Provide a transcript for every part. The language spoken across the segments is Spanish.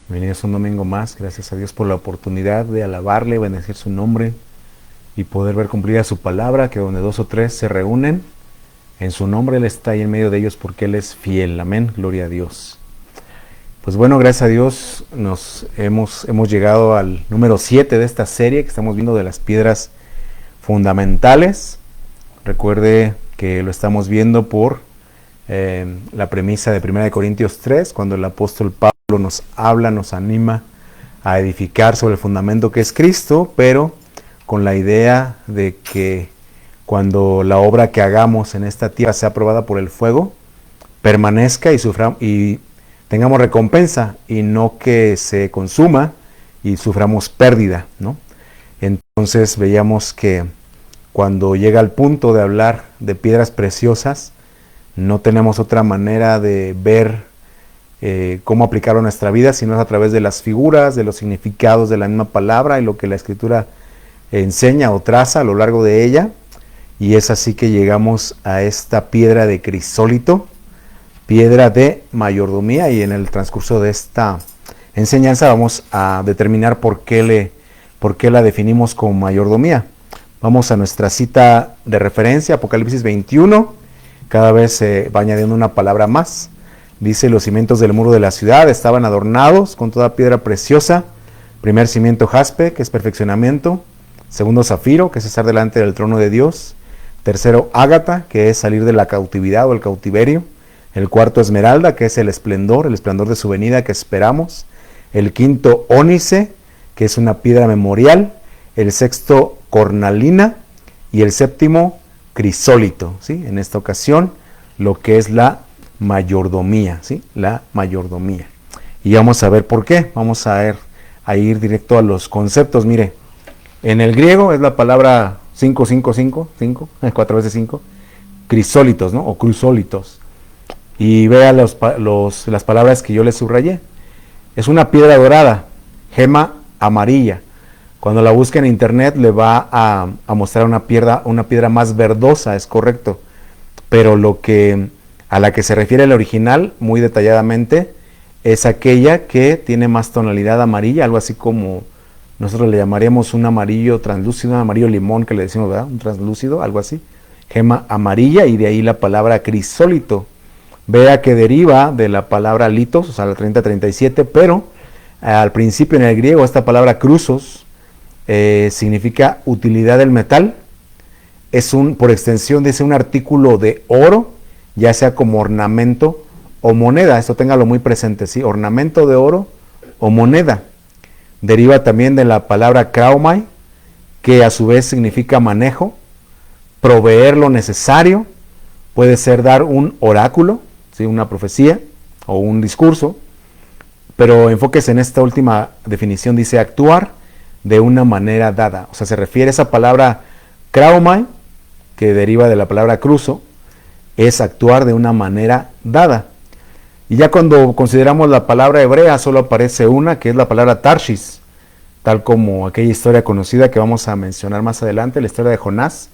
Bienvenidos un domingo más. Gracias a Dios por la oportunidad de alabarle, bendecir su nombre y poder ver cumplida su palabra, que donde dos o tres se reúnen, en su nombre Él está ahí en medio de ellos porque Él es fiel. Amén. Gloria a Dios. Pues bueno, gracias a Dios hemos llegado al número 7 de esta serie que estamos viendo de las piedras fundamentales. Recuerde que lo estamos viendo por la premisa de 1 Corintios 3, cuando el apóstol Pablo nos habla, nos anima a edificar sobre el fundamento que es Cristo, pero con la idea de que cuando la obra que hagamos en esta tierra sea aprobada por el fuego, permanezca y tengamos recompensa, y no que se consuma y suframos pérdida, ¿no? Entonces veíamos que cuando llega al punto de hablar de piedras preciosas, no tenemos otra manera de ver cómo aplicarlo a nuestra vida, sino es a través de las figuras, de los significados de la misma palabra y lo que la Escritura enseña o traza a lo largo de ella. Y es así que llegamos a esta piedra de crisólito, piedra de mayordomía, y en el transcurso de esta enseñanza vamos a determinar por qué la definimos como mayordomía. Vamos a nuestra cita de referencia, Apocalipsis 21, cada vez se va añadiendo una palabra más. Dice: los cimientos del muro de la ciudad estaban adornados con toda piedra preciosa. Primer cimiento, jaspe, que es perfeccionamiento. Segundo, zafiro, que es estar delante del trono de Dios. Tercero, ágata, que es salir de la cautividad o el cautiverio. El cuarto, esmeralda, que es el esplendor de su venida que esperamos. El quinto, ónice, que es una piedra memorial. El sexto, cornalina. Y el séptimo, crisólito, ¿sí? En esta ocasión, lo que es la mayordomía, ¿sí? La mayordomía. Y vamos a ver por qué. Vamos a ir directo a los conceptos. Mire, en el griego es la palabra 4 veces 5, crisólitos, ¿no? O crusólitos. Y vea las palabras que yo le subrayé. Es una piedra dorada, gema amarilla. Cuando la busque en internet le va a mostrar una piedra más verdosa, es correcto. Pero a la que se refiere el original, muy detalladamente, es aquella que tiene más tonalidad amarilla, algo así como nosotros le llamaríamos un amarillo translúcido, un amarillo limón que le decimos, ¿verdad? Un translúcido, algo así. Gema amarilla, y de ahí la palabra crisólito. Vea que deriva de la palabra litos, o sea, la 30-37, pero al principio en el griego esta palabra crusos significa utilidad del metal. Por extensión, dice un artículo de oro, ya sea como ornamento o moneda. Esto téngalo muy presente, ¿sí? Ornamento de oro o moneda. Deriva también de la palabra kraumai, que a su vez significa manejo, proveer lo necesario. Puede ser dar un oráculo, ¿sí? Una profecía o un discurso, pero enfóquese en esta última definición. Dice actuar de una manera dada, o sea, se refiere a esa palabra kraumai, que deriva de la palabra cruzo, es actuar de una manera dada. Y ya cuando consideramos la palabra hebrea, solo aparece una, que es la palabra Tarshis, tal como aquella historia conocida que vamos a mencionar más adelante, la historia de Jonás,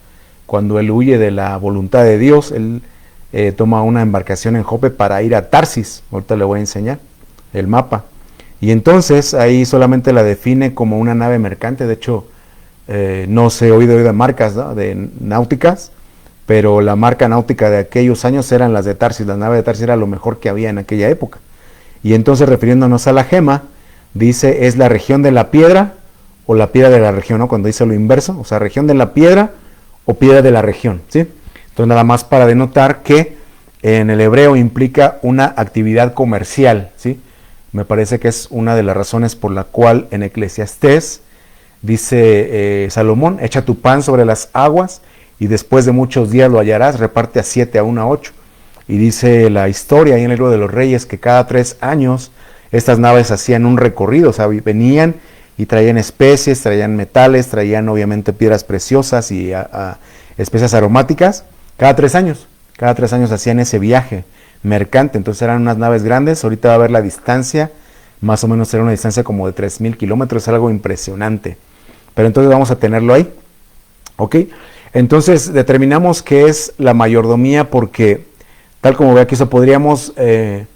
cuando él huye de la voluntad de Dios. Él toma una embarcación en Jope para ir a Tarsis. Ahorita le voy a enseñar el mapa. Y entonces ahí solamente la define como una nave mercante. De hecho, no se he oído de marcas, ¿no?, de náuticas, pero la marca náutica de aquellos años eran las de Tarsis. La nave de Tarsis era lo mejor que había en aquella época. Y entonces, refiriéndonos a la gema, dice es la región de la piedra o la piedra de la región, ¿no? Cuando dice lo inverso, o sea, región de la piedra o piedra de la región, ¿sí? Entonces, nada más para denotar que en el hebreo implica una actividad comercial, ¿sí? Me parece que es una de las razones por la cual en Eclesiastés dice Salomón: echa tu pan sobre las aguas y después de muchos días lo hallarás, reparte a 7, a 1, a 8. Y dice la historia ahí en el libro de los Reyes que cada 3 años estas naves hacían un recorrido, o sea, venían y traían especies, traían metales, traían obviamente piedras preciosas y especias aromáticas. Cada 3 años hacían ese viaje mercante. Entonces eran unas naves grandes. Ahorita va a ver la distancia, más o menos será una distancia como de 3,000 kilómetros, algo impresionante. Pero entonces vamos a tenerlo ahí, ¿ok? Entonces determinamos qué es la mayordomía porque, tal como ve aquí, podríamos en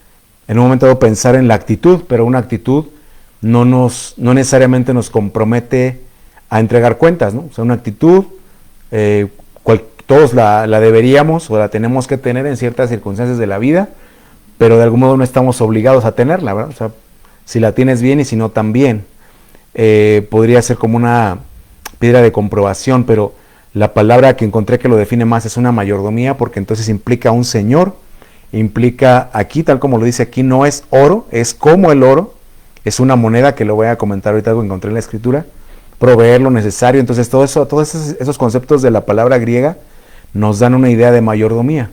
un momento dado pensar en la actitud, pero una actitud no necesariamente nos compromete a entregar cuentas, ¿no? O sea, una actitud, todos la deberíamos o la tenemos que tener en ciertas circunstancias de la vida, pero de algún modo no estamos obligados a tenerla, ¿verdad? O sea, si la tienes bien y si no también. Podría ser como una piedra de comprobación, pero la palabra que encontré que lo define más es una mayordomía, porque entonces implica un señor, implica aquí, tal como lo dice aquí, no es oro, es como el oro, es una moneda que lo voy a comentar ahorita, algo que encontré en la escritura, proveer lo necesario. Entonces todos esos conceptos de la palabra griega nos dan una idea de mayordomía.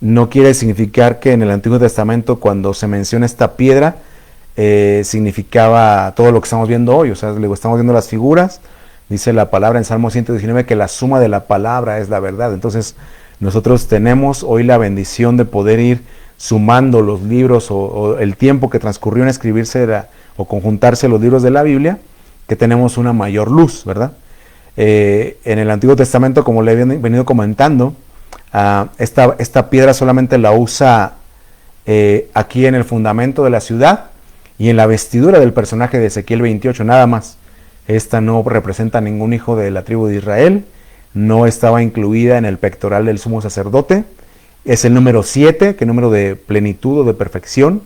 No quiere significar que en el Antiguo Testamento, cuando se menciona esta piedra, significaba todo lo que estamos viendo hoy. O sea, luego estamos viendo las figuras, dice la palabra en Salmo 119 que la suma de la palabra es la verdad. Entonces nosotros tenemos hoy la bendición de poder ir sumando los libros o el tiempo que transcurrió en escribirse o conjuntarse los libros de la Biblia, que tenemos una mayor luz, ¿verdad? En el Antiguo Testamento, como le he venido comentando, esta piedra solamente la usa aquí en el fundamento de la ciudad y en la vestidura del personaje de Ezequiel 28, nada más. Esta no representa a ningún hijo de la tribu de Israel, no estaba incluida en el pectoral del sumo sacerdote, es el número 7, que es número de plenitud o de perfección,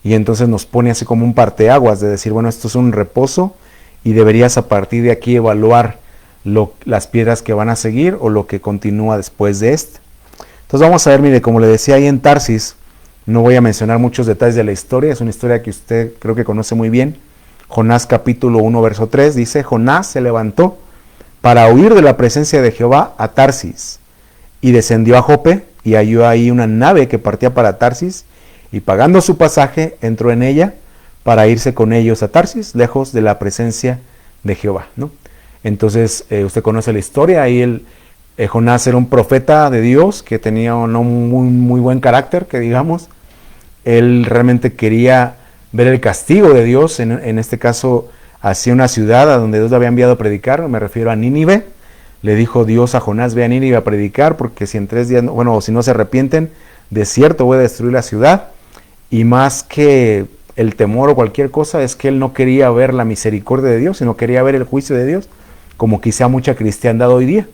y entonces nos pone así como un parteaguas de decir, bueno, esto es un reposo y deberías a partir de aquí evaluar las piedras que van a seguir o lo que continúa después de este. Entonces vamos a ver, mire, como le decía ahí en Tarsis, no voy a mencionar muchos detalles de la historia, es una historia que usted creo que conoce muy bien. Jonás capítulo 1 verso 3 dice, Jonás se levantó para huir de la presencia de Jehová a Tarsis y descendió a Jope y halló ahí una nave que partía para Tarsis y pagando su pasaje entró en ella para irse con ellos a Tarsis, lejos de la presencia de Jehová, ¿no? Entonces usted conoce la historia, ahí Jonás era un profeta de Dios que tenía un muy buen carácter, que digamos, él realmente quería ver el castigo de Dios, en este caso hacia una ciudad a donde Dios le había enviado a predicar, me refiero a Nínive. Le dijo Dios a Jonás, ve a Nínive a predicar, porque si en 3 días, bueno, si no se arrepienten, de cierto voy a destruir la ciudad. Y más que el temor o cualquier cosa, es que él no quería ver la misericordia de Dios, sino quería ver el juicio de Dios, como quizá mucha cristiandad hoy día,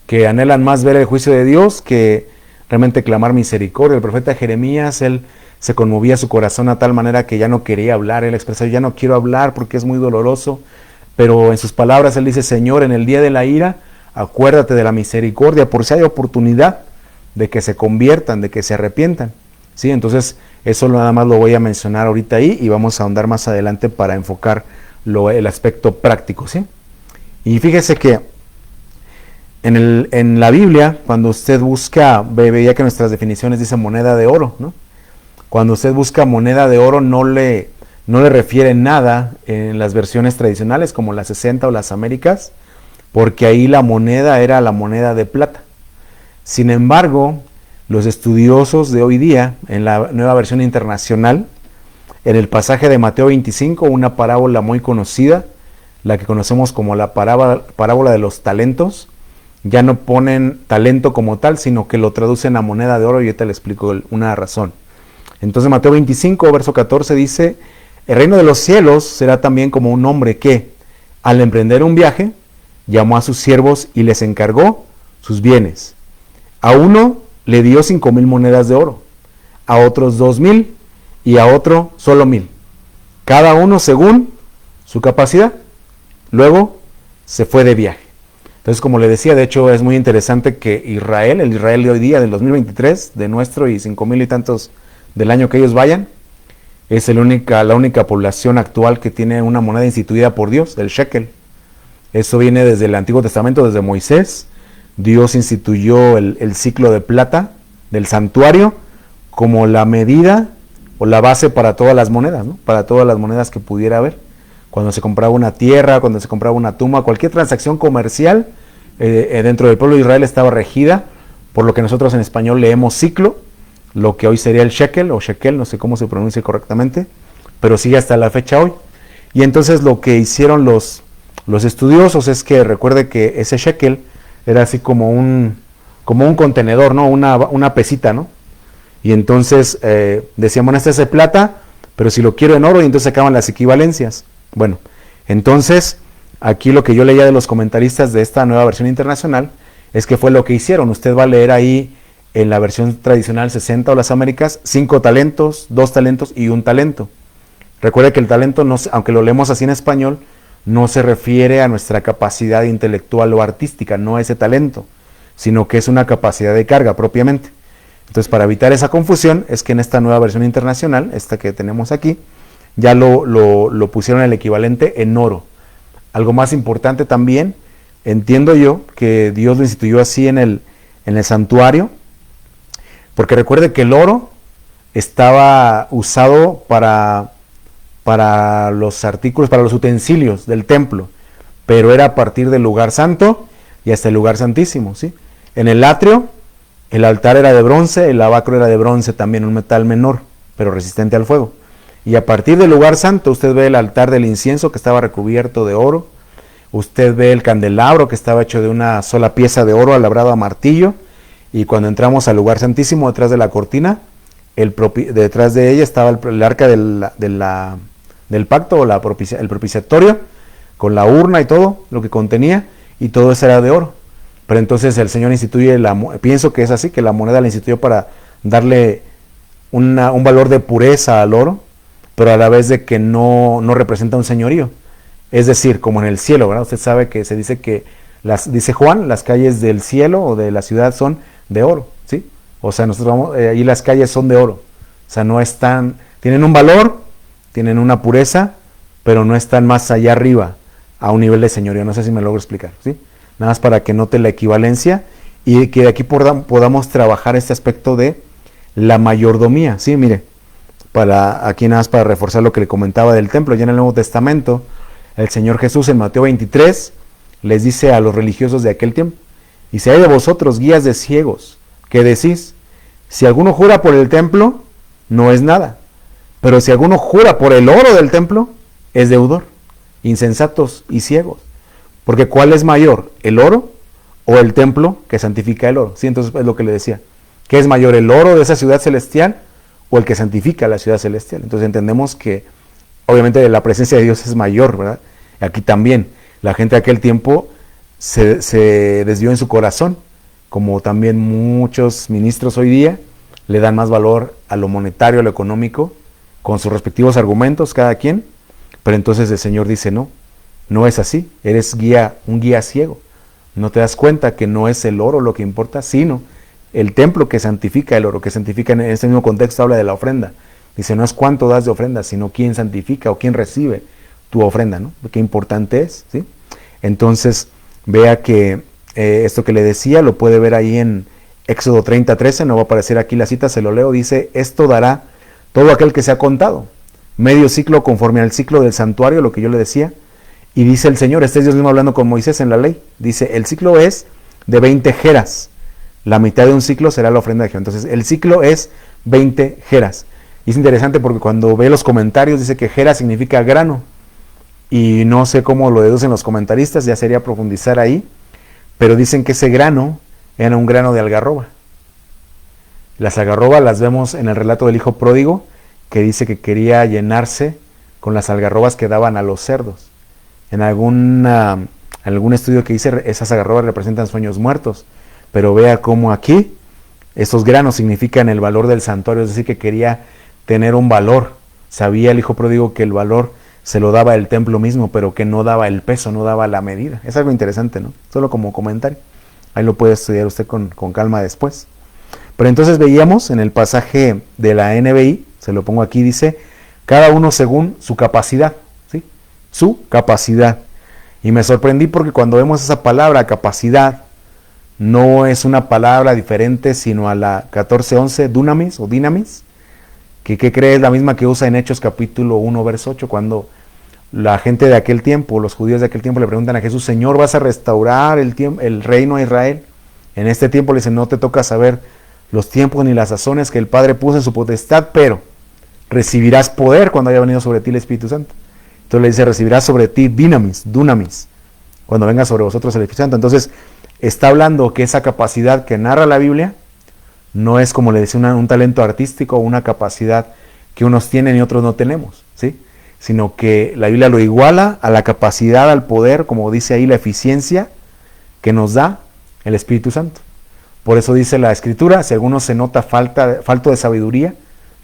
que anhelan más ver el juicio de Dios que realmente clamar misericordia. El profeta Jeremías, él se conmovía su corazón a tal manera que ya no quería hablar, él expresaba, ya no quiero hablar porque es muy doloroso, pero en sus palabras él dice, Señor, en el día de la ira, acuérdate de la misericordia, por si hay oportunidad de que se conviertan, de que se arrepientan. ¿Sí? Entonces, eso nada más lo voy a mencionar ahorita ahí y vamos a ahondar más adelante para enfocar el aspecto práctico, ¿sí? Y fíjese que en la Biblia, cuando usted busca, veía que nuestras definiciones dicen moneda de oro, ¿no? Cuando usted busca moneda de oro no le refiere nada en las versiones tradicionales como las 60 o las Américas, porque ahí la moneda era la moneda de plata. Sin embargo, los estudiosos de hoy día, en la nueva versión internacional, en el pasaje de Mateo 25, una parábola muy conocida, la que conocemos como la parábola de los talentos, ya no ponen talento como tal, sino que lo traducen a moneda de oro, y yo te le explico una razón. Entonces Mateo 25, verso 14 dice, el reino de los cielos será también como un hombre que, al emprender un viaje, llamó a sus siervos y les encargó sus bienes. A uno le dio 5,000 monedas de oro, a otros 2,000 y a otro solo 1,000, cada uno según su capacidad. Luego se fue de viaje. Entonces, como le decía, de hecho es muy interesante que Israel, el Israel de hoy día, del 2023, de nuestro y 5,000 y tantos del año que ellos vayan, es la única población actual que tiene una moneda instituida por Dios, el shekel. Eso viene desde el Antiguo Testamento, desde Moisés. Dios instituyó el ciclo de plata del santuario como la medida o la base para todas las monedas, ¿no? Para todas las monedas que pudiera haber. Cuando se compraba una tierra, cuando se compraba una tumba, cualquier transacción comercial dentro del pueblo de Israel estaba regida por lo que nosotros en español leemos ciclo, lo que hoy sería el shekel o shekel, no sé cómo se pronuncia correctamente, pero sigue hasta la fecha hoy. Y entonces lo que hicieron los estudiosos es que recuerde que ese shekel era así como un contenedor, ¿no? Una pesita, ¿no? Y entonces decían, bueno, esta es de plata, pero si lo quiero en oro, y entonces acaban las equivalencias. Bueno, entonces, aquí lo que yo leía de los comentaristas de esta nueva versión internacional, es que fue lo que hicieron. Usted va a leer ahí, en la versión tradicional 60 o las Américas, 5 talentos, 2 talentos y 1 talento. Recuerde que el talento, no, aunque lo leemos así en español, no se refiere a nuestra capacidad intelectual o artística, no a ese talento, sino que es una capacidad de carga propiamente. Entonces, para evitar esa confusión, es que en esta nueva versión internacional, esta que tenemos aquí, ya lo pusieron el equivalente en oro. Algo más importante también, entiendo yo que Dios lo instituyó así en el santuario, porque recuerde que el oro estaba usado para los artículos, para los utensilios del templo, pero era a partir del lugar santo y hasta el lugar santísimo, ¿sí? En el atrio, el altar era de bronce, el lavacro era de bronce también, un metal menor, pero resistente al fuego. Y a partir del lugar santo, usted ve el altar del incienso que estaba recubierto de oro, usted ve el candelabro que estaba hecho de una sola pieza de oro labrado a martillo, y cuando entramos al lugar santísimo, detrás de la cortina, detrás de ella estaba el arca del pacto, o el propiciatorio, con la urna y todo lo que contenía, y todo eso era de oro. Pero entonces el Señor instituye, pienso que es así, que la moneda la instituyó para darle un valor de pureza al oro, pero a la vez de que no representa un señorío. Es decir, como en el cielo, ¿verdad? Usted sabe que se dice que, dice Juan, las calles del cielo o de la ciudad son de oro, ¿sí? O sea, nosotros vamos, ahí las calles son de oro. O sea, no están, tienen un valor, tienen una pureza, pero no están más allá arriba, a un nivel de señorío. No sé si me logro explicar, ¿sí? Nada más para que note la equivalencia y que de aquí podamos trabajar este aspecto de la mayordomía, ¿sí? Mire, aquí nada más para reforzar lo que le comentaba del templo, ya en el Nuevo Testamento, el Señor Jesús en Mateo 23 les dice a los religiosos de aquel tiempo, dice: hay de vosotros guías de ciegos, que decís, si alguno jura por el templo, no es nada, pero si alguno jura por el oro del templo, es deudor. Insensatos y ciegos, porque ¿cuál es mayor, el oro o el templo que santifica el oro? Sí, entonces es lo que le decía, ¿qué es mayor, el oro de esa ciudad celestial o el que santifica la ciudad celestial? Entonces entendemos que obviamente la presencia de Dios es mayor, ¿verdad? Aquí también la gente de aquel tiempo se desvió en su corazón, como también muchos ministros hoy día le dan más valor a lo monetario, a lo económico, con sus respectivos argumentos cada quien. Pero entonces el Señor dice: no es así, eres un guía ciego, no te das cuenta que no es el oro lo que importa, sino el templo que santifica el oro, que santifica, en este mismo contexto habla de la ofrenda. Dice, no es cuánto das de ofrenda, sino quién santifica o quién recibe tu ofrenda, ¿no? Qué importante es, ¿sí? Entonces, vea que esto que le decía lo puede ver ahí en Éxodo 30:13, no va a aparecer aquí la cita, se lo leo, dice: esto dará todo aquel que se ha contado, medio ciclo conforme al ciclo del santuario, lo que yo le decía. Y dice el Señor, este es Dios mismo hablando con Moisés en la ley, dice, el ciclo es de 20 jeras, la mitad de un ciclo será la ofrenda de Jehová. Entonces el ciclo es 20 jeras. Y es interesante porque cuando ve los comentarios dice que jera significa grano, y no sé cómo lo deducen los comentaristas, ya sería profundizar ahí, pero dicen que ese grano era un grano de algarroba. Las algarrobas las vemos en el relato del hijo pródigo, que dice que quería llenarse con las algarrobas que daban a los cerdos. En algún estudio que hice, esas algarrobas representan sueños muertos, pero vea cómo aquí estos granos significan el valor del santuario, es decir, que quería tener un valor. Sabía el hijo pródigo que el valor se lo daba el templo mismo, pero que no daba el peso, no daba la medida. Es algo interesante, ¿no? Solo como comentario. Ahí lo puede estudiar usted con calma después. Pero entonces veíamos en el pasaje de la NBI, se lo pongo aquí, dice, cada uno según su capacidad, ¿sí? Su capacidad. Y me sorprendí porque cuando vemos esa palabra, capacidad, no es una palabra diferente, sino a la 14:11, dunamis o dinamis, que cree es la misma que usa en Hechos capítulo 1, verso 8, cuando la gente de aquel tiempo, los judíos de aquel tiempo le preguntan a Jesús, Señor, ¿vas a restaurar el reino a Israel? En este tiempo le dicen, no te toca saber los tiempos ni las sazones que el Padre puso en su potestad, pero recibirás poder cuando haya venido sobre ti el Espíritu Santo. Entonces le dice, recibirás sobre ti dunamis, cuando venga sobre vosotros el Espíritu Santo. Entonces está hablando que esa capacidad que narra la Biblia no es, como le decía, un talento artístico o una capacidad que unos tienen y otros no tenemos, ¿sí? Sino que la Biblia lo iguala a la capacidad, al poder, como dice ahí, la eficiencia que nos da el Espíritu Santo. Por eso dice la Escritura, si alguno se nota falto de sabiduría,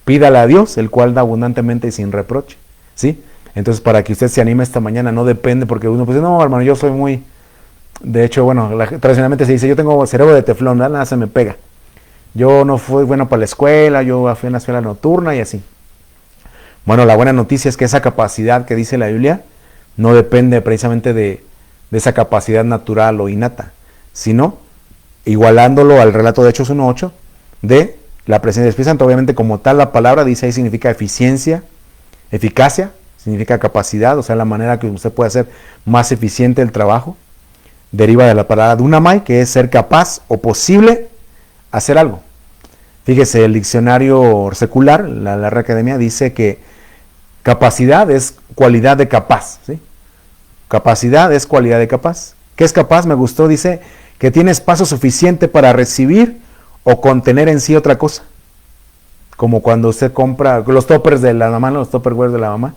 pídala a Dios, el cual da abundantemente y sin reproche, ¿sí? Entonces, para que usted se anime esta mañana, no depende, porque uno pues, no, hermano, yo soy muy... De hecho, bueno, tradicionalmente se dice, yo tengo cerebro de teflón, nada se me pega. Yo no fui bueno para la escuela, yo fui a una escuela nocturna y así. Bueno, la buena noticia es que esa capacidad que dice la Biblia no depende precisamente de esa capacidad natural o innata, sino igualándolo al relato de Hechos 1.8 de la presencia del Espíritu Santo. Obviamente, como tal, la palabra dice ahí significa eficiencia, eficacia, significa capacidad, o sea, la manera que usted puede hacer más eficiente el trabajo. Deriva de la palabra dunamai, que es ser capaz o posible hacer algo. Fíjese, el diccionario secular, la Real Academia, dice que capacidad es cualidad de capaz, ¿sí? Capacidad es cualidad de capaz. ¿Qué es capaz? Me gustó, dice que tiene espacio suficiente para recibir o contener en sí otra cosa. Como cuando usted compra los toppers de la mamá, los tupperware de la mamá.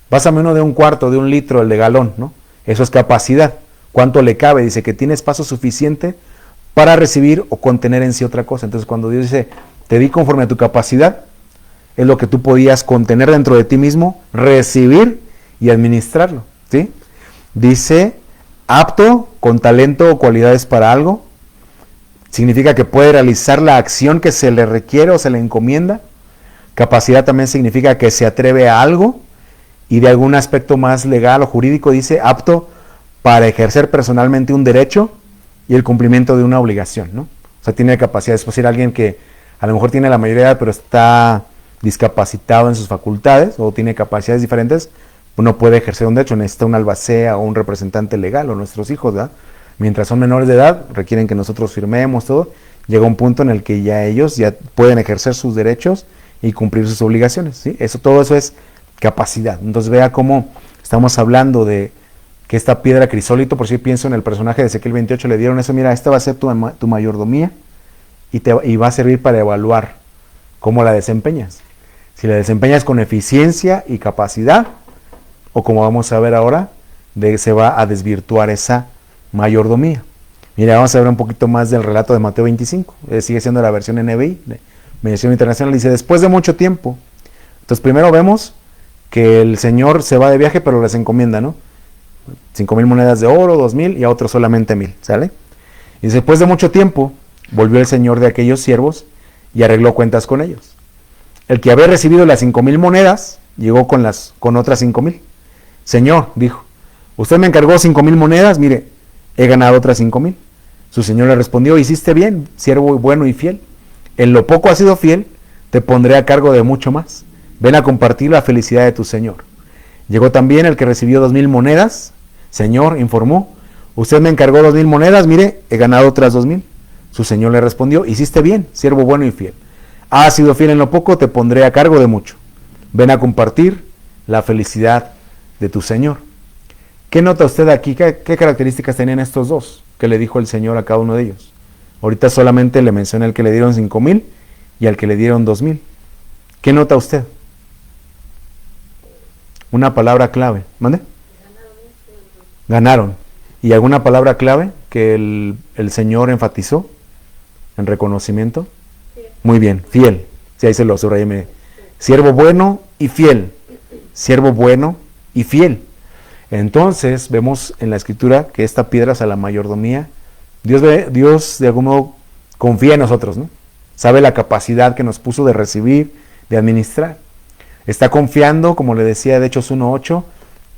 Pásame uno de 1/4, de 1 litro, el de galón, ¿no? Eso es capacidad. ¿Cuánto le cabe? Dice que tiene espacio suficiente para recibir o contener en sí otra cosa. Entonces, cuando Dios dice, te di conforme a tu capacidad, es lo que tú podías contener dentro de ti mismo, recibir y administrarlo, ¿sí? Dice, apto, con talento o cualidades para algo. Significa que puede realizar la acción que se le requiere o se le encomienda. Capacidad también significa que se atreve a algo. Y de algún aspecto más legal o jurídico dice, apto para ejercer personalmente un derecho y el cumplimiento de una obligación, ¿no? O sea, tiene capacidad. Es decir, alguien que a lo mejor tiene la mayoría de edad, pero está discapacitado en sus facultades o tiene capacidades diferentes, no puede ejercer un derecho, necesita un albacea o un representante legal, o nuestros hijos, ¿verdad? Mientras son menores de edad, requieren que nosotros firmemos todo, llega un punto en el que ya ellos ya pueden ejercer sus derechos y cumplir sus obligaciones, ¿sí? Todo eso es capacidad. Entonces vea cómo estamos hablando de que esta piedra crisólito, por si pienso en el personaje de Ezequiel 28, le dieron eso, mira, esta va a ser tu mayordomía y va a servir para evaluar cómo la desempeñas. Si la desempeñas con eficiencia y capacidad, o como vamos a ver ahora, se va a desvirtuar esa mayordomía. Mira, vamos a ver un poquito más del relato de Mateo 25, sigue siendo la versión NBI, versión internacional, dice, después de mucho tiempo, entonces primero vemos que el Señor se va de viaje, pero les encomienda, ¿no? 5,000 monedas de oro, 2,000 y a otros solamente 1,000, ¿sale? Y después de mucho tiempo, volvió el Señor de aquellos siervos y arregló cuentas con ellos. El que había recibido las 5,000 monedas, llegó con otras 5,000. Señor, dijo, usted me encargó 5,000 monedas, mire, he ganado otras 5,000. Su Señor le respondió, hiciste bien, siervo bueno y fiel. En lo poco has sido fiel, te pondré a cargo de mucho más. Ven a compartir la felicidad de tu Señor. Llegó también el que recibió 2,000 monedas. Señor, informó, usted me encargó 2,000 monedas, mire, he ganado otras 2,000. Su Señor le respondió, hiciste bien, siervo bueno y fiel. Has sido fiel en lo poco, te pondré a cargo de mucho. Ven a compartir la felicidad de tu Señor. ¿Qué nota usted aquí? ¿Qué características tenían estos dos que le dijo el Señor a cada uno de ellos? Ahorita solamente le mencioné al que le dieron 5,000 y al que le dieron 2,000. ¿Qué nota usted? Una palabra clave. ¿Mande? Ganaron. ¿Y alguna palabra clave que el Señor enfatizó en reconocimiento? Fiel. Muy bien, fiel. Sí, ahí se lo subrayé. Siervo bueno y fiel. Siervo bueno y fiel. Entonces vemos en la Escritura que esta piedra es a la mayordomía. Dios de algún modo confía en nosotros, ¿no? Sabe la capacidad que nos puso de recibir, de administrar. Está confiando, como le decía de Hechos 1.8,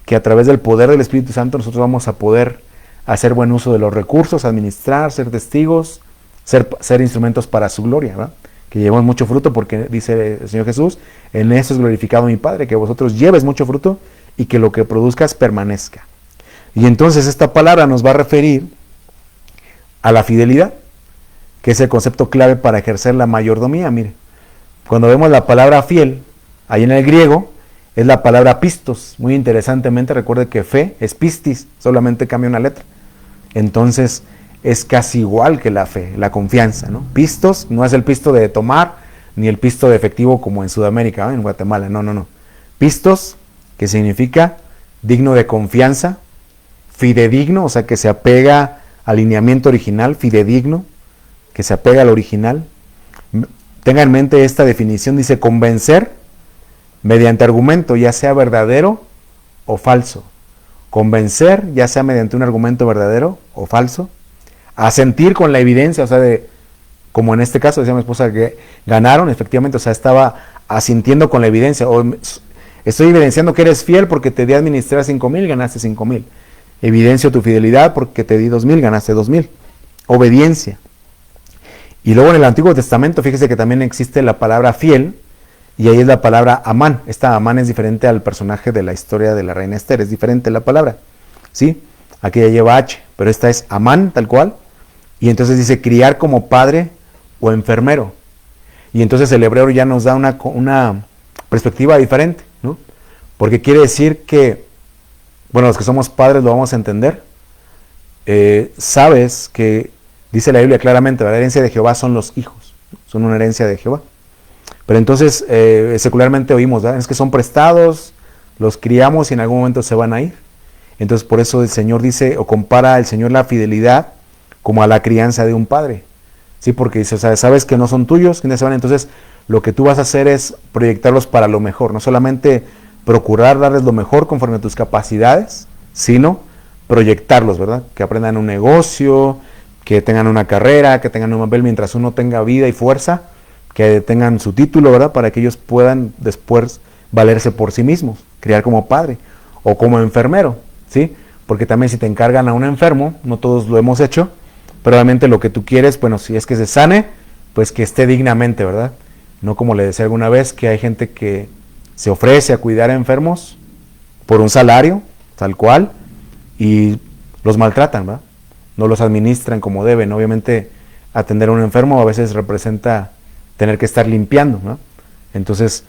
que a través del poder del Espíritu Santo nosotros vamos a poder hacer buen uso de los recursos, administrar, ser testigos, ser instrumentos para su gloria, ¿verdad? Que llevemos mucho fruto, porque dice el Señor Jesús, en eso es glorificado mi Padre, que vosotros lleves mucho fruto y que lo que produzcas permanezca. Y entonces esta palabra nos va a referir a la fidelidad, que es el concepto clave para ejercer la mayordomía. Mire, cuando vemos la palabra fiel, ahí en el griego, es la palabra pistos. Muy interesantemente, recuerde que fe es pistis, solamente cambia una letra. Entonces, es casi igual que la fe, la confianza, ¿no? Pistos no es el pisto de tomar, ni el pisto de efectivo como en Sudamérica, en Guatemala, no. Pistos, que significa digno de confianza, fidedigno, o sea, que se apega al lineamiento original, fidedigno, que se apega al original. Tenga en mente esta definición, dice convencer mediante argumento, ya sea verdadero o falso. Convencer, ya sea mediante un argumento verdadero o falso. Asentir con la evidencia, o sea, como en este caso decía mi esposa, que ganaron, efectivamente, o sea, estaba asintiendo con la evidencia. O estoy evidenciando que eres fiel porque te di a administrar 5,000, ganaste 5,000. Evidencio tu fidelidad porque te di 2,000, ganaste 2,000. Obediencia. Y luego en el Antiguo Testamento, fíjese que también existe la palabra fiel, y ahí es la palabra Amán. Esta Amán es diferente al personaje de la historia de la reina Esther, es diferente la palabra, ¿sí? Aquí ya lleva H, pero esta es Amán, tal cual, y entonces dice criar como padre o enfermero. Y entonces el hebreo ya nos da una perspectiva diferente, ¿no? Porque quiere decir que, bueno, los que somos padres lo vamos a entender. Sabes que dice la Biblia claramente, la herencia de Jehová son los hijos, son una herencia de Jehová. Pero entonces secularmente oímos, ¿verdad? Es que son prestados, los criamos y en algún momento se van a ir. Entonces por eso el Señor dice, o compara el Señor la fidelidad como a la crianza de un padre. Sí, porque dice, o sea, sabes que no son tuyos, que no se van. Entonces lo que tú vas a hacer es proyectarlos para lo mejor, no solamente procurar darles lo mejor conforme a tus capacidades, sino proyectarlos, ¿verdad? Que aprendan un negocio, que tengan una carrera, que tengan un papel mientras uno tenga vida y fuerza, que tengan su título, ¿verdad? Para que ellos puedan después valerse por sí mismos, criar como padre o como enfermero, ¿sí? Porque también si te encargan a un enfermo, no todos lo hemos hecho, pero realmente lo que tú quieres, bueno, si es que se sane, pues que esté dignamente, ¿verdad? No como le decía alguna vez, que hay gente que se ofrece a cuidar a enfermos por un salario, tal cual, y los maltratan, ¿verdad? No los administran como deben. Obviamente atender a un enfermo a veces representa tener que estar limpiando, ¿no? Entonces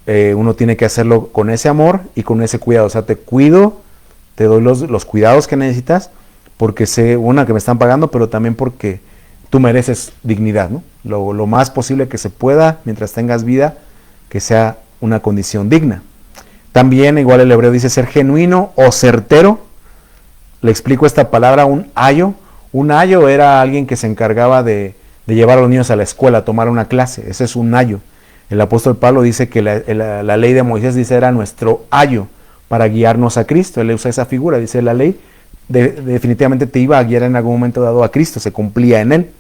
uno tiene que hacerlo con ese amor y con ese cuidado. O sea, te cuido, te doy los cuidados que necesitas, porque sé, una, que me están pagando, pero también porque tú mereces dignidad, ¿no? Lo más posible que se pueda, mientras tengas vida, que sea una condición digna. También, igual el hebreo dice ser genuino o certero. Le explico esta palabra, un ayo. Un ayo era alguien que se encargaba de llevar a los niños a la escuela, a tomar una clase. Ese es un ayo. El apóstol Pablo dice que la ley de Moisés, dice, era nuestro ayo para guiarnos a Cristo. Él usa esa figura, dice, la ley definitivamente te iba a guiar en algún momento dado a Cristo, se cumplía en él.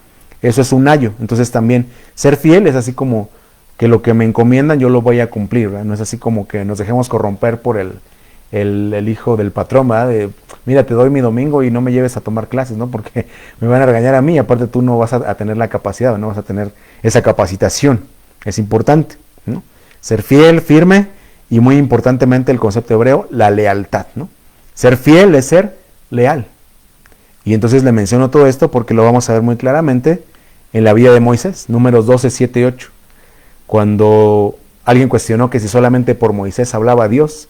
Eso es un ayo. Entonces también ser fiel es así como que lo que me encomiendan yo lo voy a cumplir, ¿verdad? No es así como que nos dejemos corromper por el hijo del patrón, ¿verdad? De, mira, te doy mi domingo y no me lleves a tomar clases, ¿no? Porque me van a regañar a mí, aparte tú no vas a tener la capacidad, no vas a tener esa capacitación. Es importante, ¿no? Ser fiel, firme, y muy importantemente el concepto hebreo, la lealtad, ¿no? Ser fiel es ser leal. Y entonces le menciono todo esto porque lo vamos a ver muy claramente en la vida de Moisés, números 12, 7 y 8. Cuando alguien cuestionó que si solamente por Moisés hablaba Dios,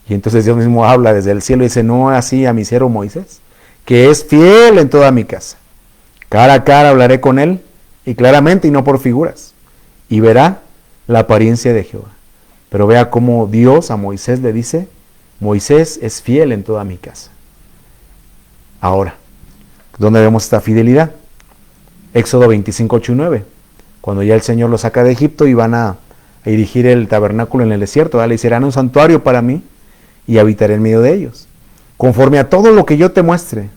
y entonces Dios mismo habla desde el cielo y dice, no así a mi siervo Moisés, que es fiel en toda mi casa. Cara a cara hablaré con él, y claramente y no por figuras, y verá la apariencia de Jehová. Pero vea cómo Dios a Moisés le dice, Moisés es fiel en toda mi casa. Ahora, ¿dónde vemos esta fidelidad? Éxodo 25, 8 y 9. Cuando ya el Señor los saca de Egipto y van a erigir el tabernáculo en el desierto, ¿verdad? Le hicieron un santuario para mí y habitaré en medio de ellos. Conforme a todo lo que yo te muestre,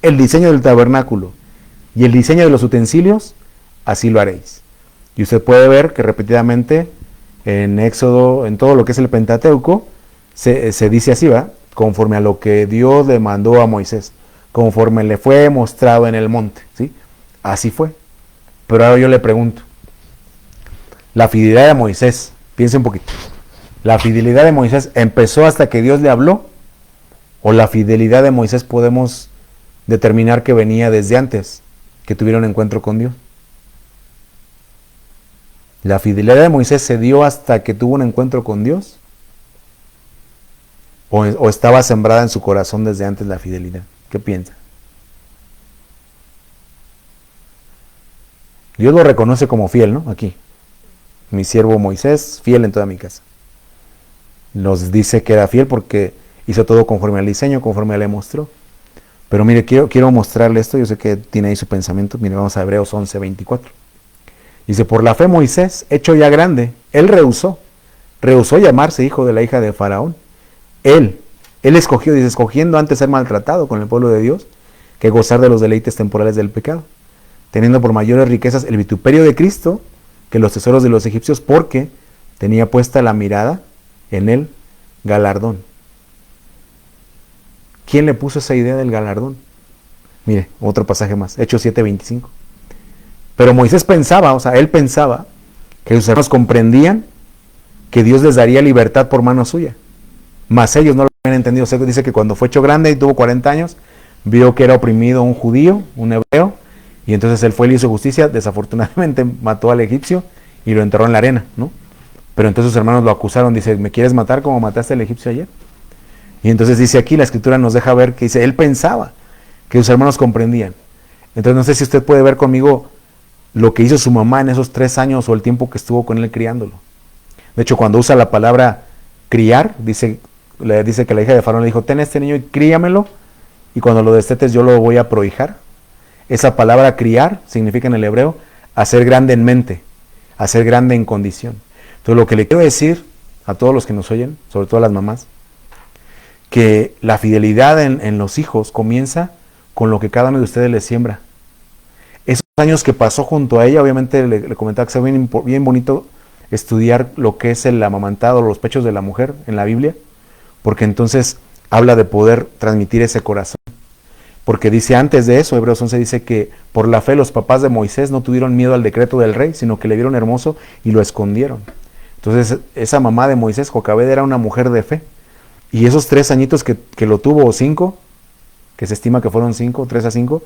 el diseño del tabernáculo y el diseño de los utensilios, así lo haréis. Y usted puede ver que repetidamente en Éxodo, en todo lo que es el Pentateuco, se dice así, ¿verdad? Conforme a lo que Dios le mandó a Moisés, conforme le fue mostrado en el monte, ¿sí? Así fue. Pero ahora yo le pregunto, la fidelidad de Moisés, piense un poquito, ¿la fidelidad de Moisés empezó hasta que Dios le habló? ¿O la fidelidad de Moisés podemos determinar que venía desde antes que tuviera un encuentro con Dios? ¿La fidelidad de Moisés se dio hasta que tuvo un encuentro con Dios? ¿O estaba sembrada en su corazón desde antes la fidelidad? ¿Qué piensa? Dios lo reconoce como fiel, ¿no? Aquí. mi siervo Moisés, fiel en toda mi casa. Nos dice que era fiel porque hizo todo conforme al diseño, conforme le mostró. Pero mire, quiero mostrarle esto, yo sé que tiene ahí su pensamiento. Mire, vamos a Hebreos 11:24. Dice, por la fe Moisés, hecho ya grande, él rehusó llamarse hijo de la hija de Faraón. Él escogió, dice, escogiendo antes ser maltratado con el pueblo de Dios, que gozar de los deleites temporales del pecado, teniendo por mayores riquezas el vituperio de Cristo que los tesoros de los egipcios, porque tenía puesta la mirada en el galardón. ¿Quién le puso esa idea del galardón? Mire, otro pasaje más, Hechos 7:25. Pero Moisés pensaba, él pensaba que sus hermanos comprendían que Dios les daría libertad por mano suya. Mas ellos no lo habían entendido. O sea, dice que cuando fue hecho grande y tuvo 40 años, vio que era oprimido un judío, un hebreo, y entonces él fue y le hizo justicia. Desafortunadamente mató al egipcio y lo enterró en la arena, ¿no? Pero entonces sus hermanos lo acusaron, dice, ¿me quieres matar como mataste al egipcio ayer? Y entonces dice aquí, la escritura nos deja ver que dice, él pensaba que sus hermanos comprendían. Entonces no sé si usted puede ver conmigo lo que hizo su mamá en esos 3 años o el tiempo que estuvo con él criándolo. De hecho, cuando usa la palabra criar, dice que la hija de Faraón le dijo, ten este niño y críamelo, y cuando lo destetes yo lo voy a prohijar. Esa palabra criar significa en el hebreo hacer grande en mente, hacer grande en condición. Entonces lo que le quiero decir a todos los que nos oyen, sobre todo a las mamás, que la fidelidad en los hijos comienza con lo que cada uno de ustedes les siembra. Esos años que pasó junto a ella, obviamente le comentaba que es bien bonito estudiar lo que es el amamantado, los pechos de la mujer en la Biblia, porque entonces habla de poder transmitir ese corazón. Porque dice antes de eso, Hebreos 11 dice que por la fe los papás de Moisés no tuvieron miedo al decreto del rey, sino que le vieron hermoso y lo escondieron. Entonces esa mamá de Moisés, Jocabed, era una mujer de fe. Y esos 3 añitos que lo tuvo, o 5, que se estima que fueron 5, 3 a 5,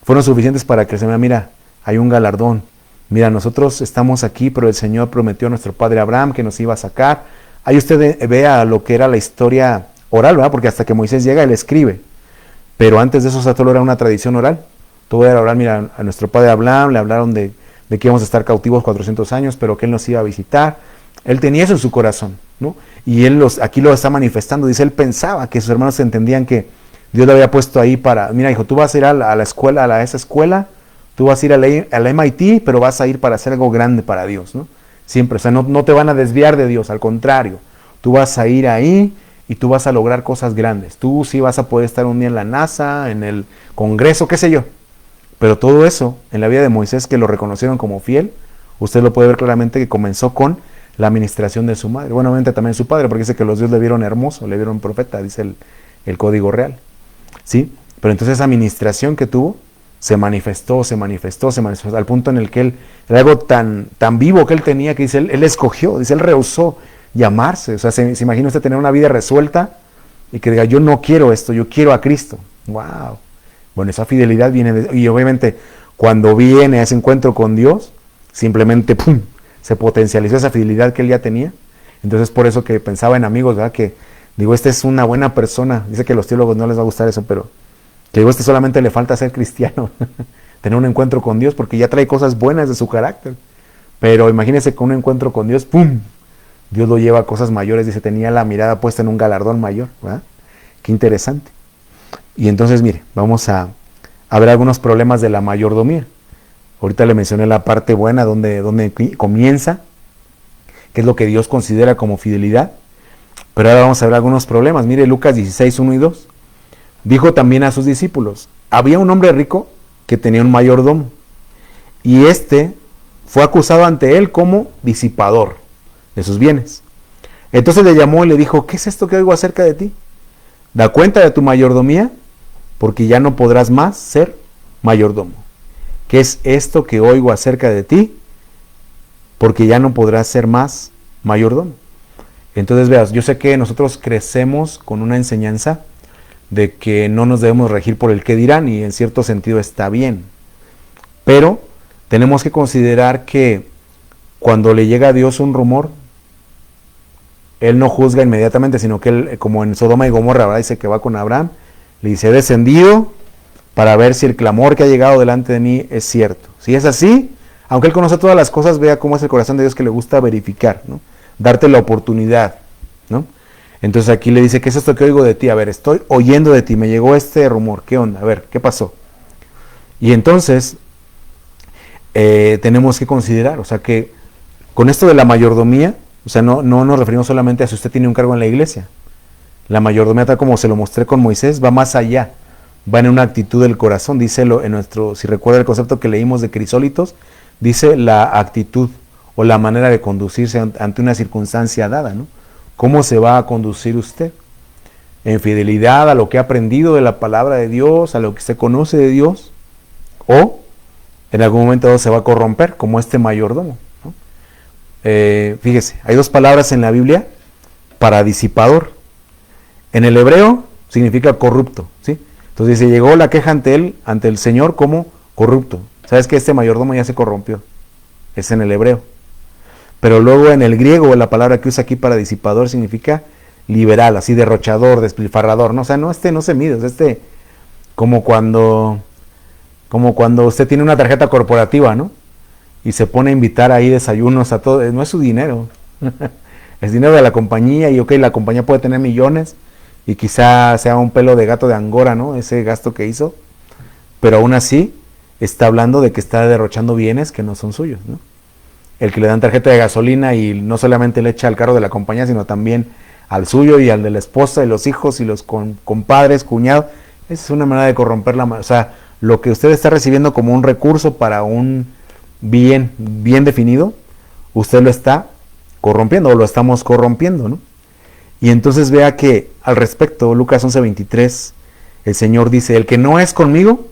fueron suficientes para que se vea, mira, hay un galardón. Mira, nosotros estamos aquí, pero el Señor prometió a nuestro padre Abraham que nos iba a sacar. Ahí usted vea lo que era la historia oral, ¿verdad? Porque hasta que Moisés llega, él escribe. Pero antes de eso, todo era una tradición oral. Todo era oral. Mira, a nuestro padre Abraham le hablaron de que íbamos a estar cautivos 400 años, pero que él nos iba a visitar. Él tenía eso en su corazón, ¿no? Y él aquí lo está manifestando. Dice, él pensaba que sus hermanos entendían que Dios lo había puesto ahí para, mira, hijo, tú vas a ir a la escuela, a esa escuela, tú vas a ir al MIT, pero vas a ir para hacer algo grande para Dios, ¿no? Siempre, o sea, no te van a desviar de Dios, al contrario, tú vas a ir ahí y tú vas a lograr cosas grandes. Tú sí vas a poder estar un día en la NASA, en el Congreso, qué sé yo. Pero todo eso, en la vida de Moisés, que lo reconocieron como fiel, usted lo puede ver claramente que comenzó con la administración de su madre. Bueno, obviamente también su padre, porque dice que los dioses le vieron hermoso, le vieron profeta, dice el código real. ¿Sí? Pero entonces esa administración que tuvo se manifestó, al punto en el que él, era algo tan vivo que él tenía, que dice, él escogió, dice, él rehusó llamarse. O sea, se imagina usted tener una vida resuelta y que diga, yo no quiero esto, yo quiero a Cristo. ¡Wow! Bueno, esa fidelidad viene y obviamente cuando viene a ese encuentro con Dios, simplemente ¡pum!, se potencializó esa fidelidad que él ya tenía. Entonces por eso que pensaba en amigos, ¿verdad? Que digo, esta es una buena persona. Dice que a los teólogos no les va a gustar eso, pero que digo, solamente le falta ser cristiano, tener un encuentro con Dios, porque ya trae cosas buenas de su carácter. Pero imagínese con un encuentro con Dios, ¡pum!, Dios lo lleva a cosas mayores. Dice, tenía la mirada puesta en un galardón mayor, ¿verdad? Qué interesante. Y entonces, mire, vamos a ver algunos problemas de la mayordomía. Ahorita le mencioné la parte buena, donde comienza, que es lo que Dios considera como fidelidad. Pero ahora vamos a ver algunos problemas. Mire, Lucas 16, 1 y 2. Dijo también a sus discípulos, había un hombre rico que tenía un mayordomo, y este fue acusado ante él como disipador de sus bienes. Entonces le llamó y le dijo, ¿qué es esto que oigo acerca de ti? Da cuenta de tu mayordomía, porque ya no podrás más ser mayordomo. ¿Qué es esto que oigo acerca de ti? Porque ya no podrás ser más mayordomo. Entonces veas, yo sé que nosotros crecemos con una enseñanza de que no nos debemos regir por el qué dirán, y en cierto sentido está bien. Pero tenemos que considerar que cuando le llega a Dios un rumor, Él no juzga inmediatamente, sino que Él, como en Sodoma y Gomorra, ¿verdad?, dice que va con Abraham, le dice, he descendido para ver si el clamor que ha llegado delante de mí es cierto. Si es así, aunque Él conoce todas las cosas, vea cómo es el corazón de Dios, que le gusta verificar, ¿no? Darte la oportunidad, ¿no? Entonces aquí le dice, ¿qué es esto que oigo de ti? A ver, estoy oyendo de ti, me llegó este rumor, ¿qué onda? A ver, ¿qué pasó? Y entonces tenemos que considerar, o sea, que con esto de la mayordomía, o sea, no nos referimos solamente a si usted tiene un cargo en la iglesia. La mayordomía, tal como se lo mostré con Moisés, va más allá, va en una actitud del corazón, dice en nuestro, si recuerda el concepto que leímos de Crisólitos, dice la actitud o la manera de conducirse ante una circunstancia dada, ¿no? ¿Cómo se va a conducir usted? ¿En fidelidad a lo que ha aprendido de la palabra de Dios, a lo que se conoce de Dios? ¿O en algún momento se va a corromper, como este mayordomo, ¿no? Fíjese, hay dos palabras en la Biblia para disipador. En el hebreo significa corrupto, ¿sí? Entonces dice, llegó la queja ante él, ante el Señor, como corrupto. ¿Sabes que este mayordomo ya se corrompió? Es en el hebreo. Pero luego en el griego, la palabra que usa aquí para disipador significa liberal, así derrochador, despilfarrador, ¿no? O sea, no se mide, es como cuando usted tiene una tarjeta corporativa, ¿no? Y se pone a invitar ahí desayunos a todo, no es su dinero, es dinero de la compañía, y ok, la compañía puede tener millones, y quizá sea un pelo de gato de Angora, ¿no? Ese gasto que hizo, pero aún así está hablando de que está derrochando bienes que no son suyos, ¿no? El que le dan tarjeta de gasolina y no solamente le echa al carro de la compañía, sino también al suyo y al de la esposa y los hijos y los compadres, cuñados, esa es una manera de corromper o sea, lo que usted está recibiendo como un recurso para un bien definido, usted lo está corrompiendo o lo estamos corrompiendo, ¿no? Y entonces vea que al respecto, Lucas 11:23, el Señor dice, el que no es conmigo,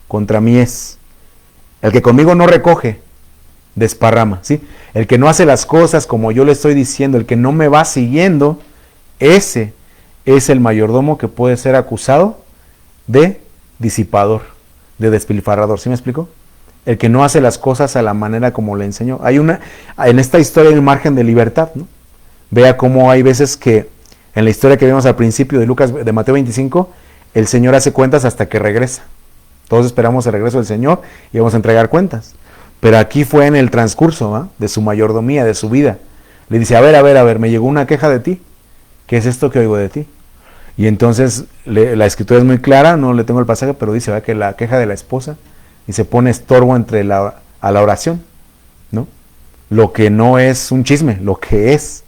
contra mí es. El que conmigo no recoge, desparrama, ¿sí? El que no hace las cosas como yo le estoy diciendo, el que no me va siguiendo, ese es el mayordomo que puede ser acusado de disipador, de despilfarrador, ¿sí me explico? El que no hace las cosas a la manera como le enseñó. En esta historia hay un margen de libertad, ¿no? Vea cómo hay veces que en la historia que vimos al principio de Mateo 25, el Señor hace cuentas hasta que regresa. Todos esperamos el regreso del Señor y vamos a entregar cuentas. Pero aquí fue en el transcurso, ¿eh?, de su mayordomía, de su vida. Le dice, a ver, me llegó una queja de ti. ¿Qué es esto que oigo de ti? Y entonces la escritura es muy clara, no le tengo el pasaje, pero dice, ¿verdad?, que la queja de la esposa y se pone estorbo a la oración, ¿no? Lo que no es un chisme, lo que es.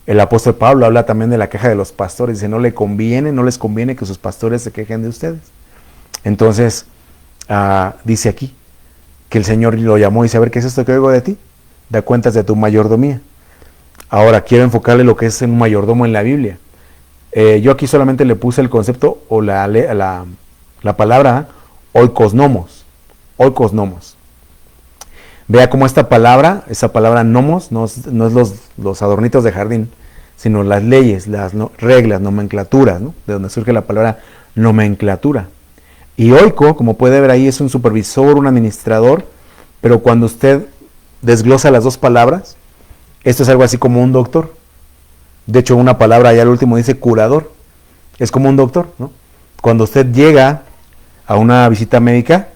El apóstol Pablo habla también de la queja de los pastores, dice, no les conviene que sus pastores se quejen de ustedes. Entonces, dice aquí que el Señor lo llamó y dice, a ver, ¿qué es esto que oigo de ti? Da cuentas de tu mayordomía. Ahora, quiero enfocarle lo que es un mayordomo en la Biblia. Yo aquí solamente le puse el concepto o la palabra oikosnomos. Vea cómo esa palabra nomos, no es los adornitos de jardín, sino las leyes, las reglas, nomenclaturas, ¿no?, de donde surge la palabra nomenclatura. Y oiko, como puede ver ahí, es un supervisor, un administrador, pero cuando usted desglosa las dos palabras, esto es algo así como un doctor. De hecho, una palabra allá al último dice curador. Es como un doctor, ¿no? Cuando usted llega a una visita médica,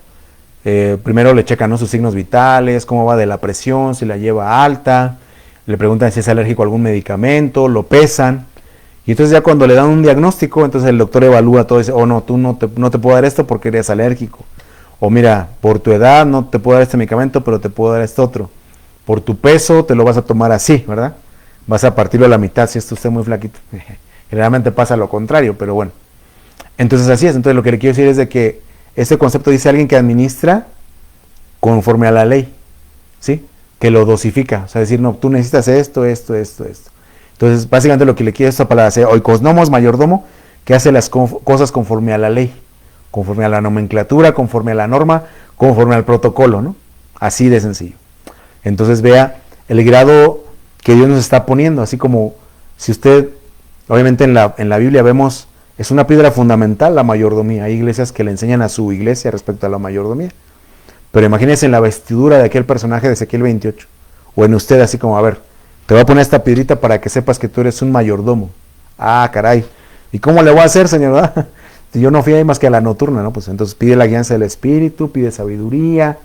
primero le checan, ¿no?, sus signos vitales, cómo va de la presión, si la lleva alta, le preguntan si es alérgico a algún medicamento, lo pesan, y entonces ya cuando le dan un diagnóstico, entonces el doctor evalúa todo, dice, no, tú no te puedo dar esto porque eres alérgico, o mira, por tu edad no te puedo dar este medicamento, pero te puedo dar este otro, por tu peso te lo vas a tomar así, ¿verdad? Vas a partirlo a la mitad si está usted muy flaquito. Generalmente pasa lo contrario, pero bueno. Entonces así es. Entonces lo que le quiero decir es de que este concepto dice alguien que administra conforme a la ley, ¿sí? Que lo dosifica. O sea, decir, no, tú necesitas esto. Entonces, básicamente lo que le quiero es esta palabra, oikosnomos, mayordomo, que hace las cosas conforme a la ley, conforme a la nomenclatura, conforme a la norma, conforme al protocolo, ¿no? Así de sencillo. Entonces vea el grado que Dios nos está poniendo, así como si usted, obviamente en la Biblia vemos, es una piedra fundamental la mayordomía. Hay iglesias que le enseñan a su iglesia respecto a la mayordomía. Pero imagínense en la vestidura de aquel personaje de Ezequiel 28, o en usted así como, a ver, te voy a poner esta piedrita para que sepas que tú eres un mayordomo. Ah, caray, ¿y cómo le voy a hacer, Señor? Yo no fui ahí más que a la nocturna, ¿no? Pues entonces pide la guianza del Espíritu, pide sabiduría,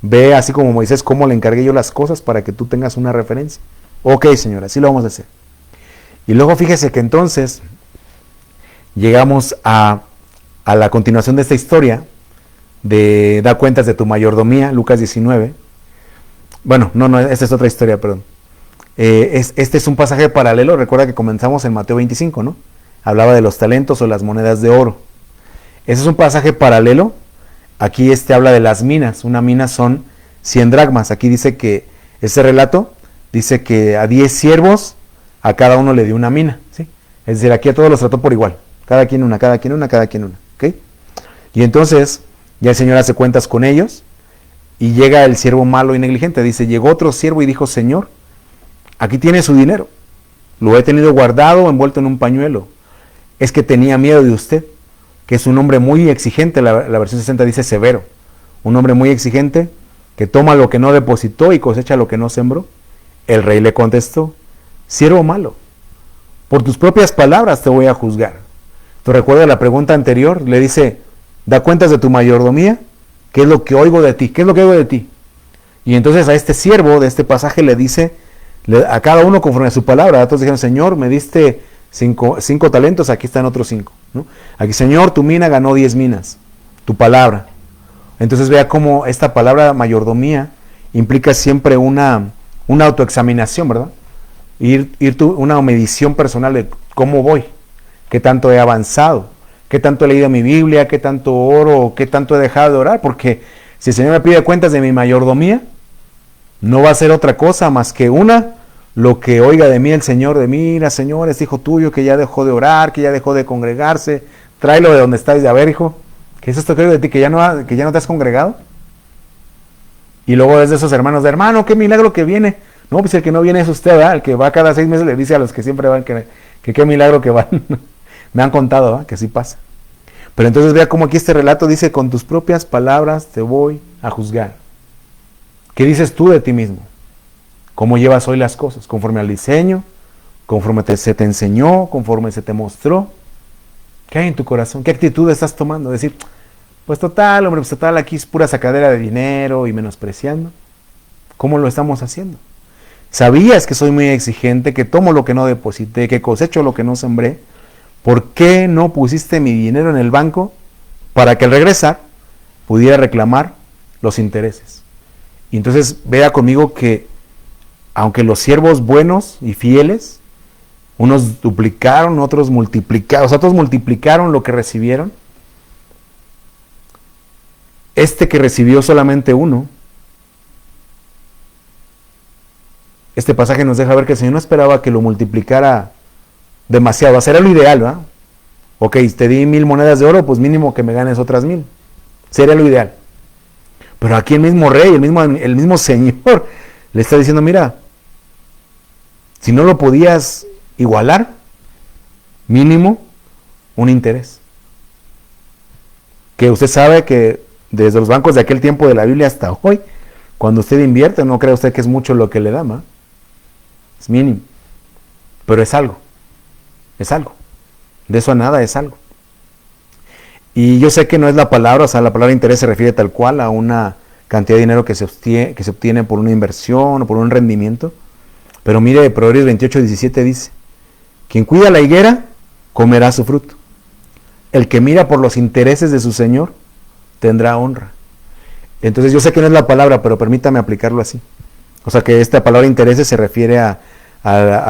Ve así como Moisés, cómo le encargué yo las cosas para que tú tengas una referencia. Ok, Señor, así lo vamos a hacer. Y luego fíjese que entonces llegamos a la continuación de esta historia de da cuentas de tu mayordomía, Lucas 19. Bueno, no, esta es otra historia, perdón. Este es un pasaje paralelo, recuerda que comenzamos en Mateo 25, ¿no? Hablaba de los talentos o las monedas de oro. Ese es un pasaje paralelo. Aquí habla de las minas. Una mina son 100 dracmas. Aquí dice que ese relato dice que a 10 siervos a cada uno le dio una mina, ¿sí? Es decir, aquí a todos los trató por igual. Cada quien una, cada quien una, cada quien una, ¿ok? Y entonces ya el Señor hace cuentas con ellos y llega el siervo malo y negligente. Dice, llegó otro siervo y dijo, Señor, aquí tiene su dinero. Lo he tenido guardado, envuelto en un pañuelo. Es que tenía miedo de usted, que es un hombre muy exigente, la versión 60 dice severo, un hombre muy exigente que toma lo que no depositó y cosecha lo que no sembró. El rey le contestó, siervo malo, por tus propias palabras te voy a juzgar. ¿Te recuerdas la pregunta anterior? Le dice, da cuentas de tu mayordomía, ¿qué es lo que oigo de ti? ¿Qué es lo que oigo de ti? Y entonces a este siervo de este pasaje le dice, a cada uno conforme a su palabra. Todos dijeron, Señor, me diste 5 talentos, aquí están otros 5, ¿no? Aquí, Señor, tu mina ganó 10 minas, tu palabra. Entonces vea cómo esta palabra mayordomía implica siempre una autoexaminación, ¿verdad? Una medición personal de cómo voy, qué tanto he avanzado, qué tanto he leído mi Biblia, qué tanto oro, qué tanto he dejado de orar, porque si el Señor me pide cuentas de mi mayordomía, no va a ser otra cosa más que lo que oiga de mí el Señor, de mira, Señor, es hijo tuyo que ya dejó de orar, que ya dejó de congregarse, tráelo de donde estáis, de a ver, hijo, ¿qué es esto que oigo de ti, que ya no te has congregado? Y luego es de esos hermanos, de hermano, qué milagro que viene. No, pues el que no viene es usted, ¿verdad? El que va cada 6 meses le dice a los que siempre van que qué milagro que van. Me han contado, ¿verdad? Que así pasa. Pero entonces vea cómo aquí este relato dice, con tus propias palabras te voy a juzgar. ¿Qué dices tú de ti mismo? ¿Cómo llevas hoy las cosas? ¿Conforme al diseño? ¿Conforme se te enseñó? ¿Conforme se te mostró? ¿Qué hay en tu corazón? ¿Qué actitud estás tomando? Decir, pues total, hombre, pues total, aquí es pura sacadera de dinero y menospreciando. ¿Cómo lo estamos haciendo? ¿Sabías que soy muy exigente, que tomo lo que no deposité, que cosecho lo que no sembré? ¿Por qué no pusiste mi dinero en el banco para que al regresar pudiera reclamar los intereses? Y entonces vea conmigo que aunque los siervos buenos y fieles, unos duplicaron, otros multiplicaron lo que recibieron, este que recibió solamente uno, este pasaje nos deja ver que el Señor no esperaba que lo multiplicara demasiado, sería lo ideal, ¿verdad? Ok, te di 1000 monedas de oro, pues mínimo que me ganes otras 1000, sería lo ideal. Pero aquí el mismo rey, el mismo Señor, le está diciendo, mira, si no lo podías igualar, mínimo un interés. Que usted sabe que desde los bancos de aquel tiempo de la Biblia hasta hoy, cuando usted invierte, no cree usted que es mucho lo que le da, ¿no? Es mínimo. Pero es algo. Es algo. De eso a nada es algo. Y yo sé que no es la palabra, o sea, la palabra interés se refiere tal cual a una cantidad de dinero que se obtiene por una inversión o por un rendimiento. Pero mire, Proverbios 28:17 dice, quien cuida la higuera, comerá su fruto. El que mira por los intereses de su Señor, tendrá honra. Entonces yo sé que no es la palabra, pero permítame aplicarlo así. O sea que esta palabra intereses se refiere a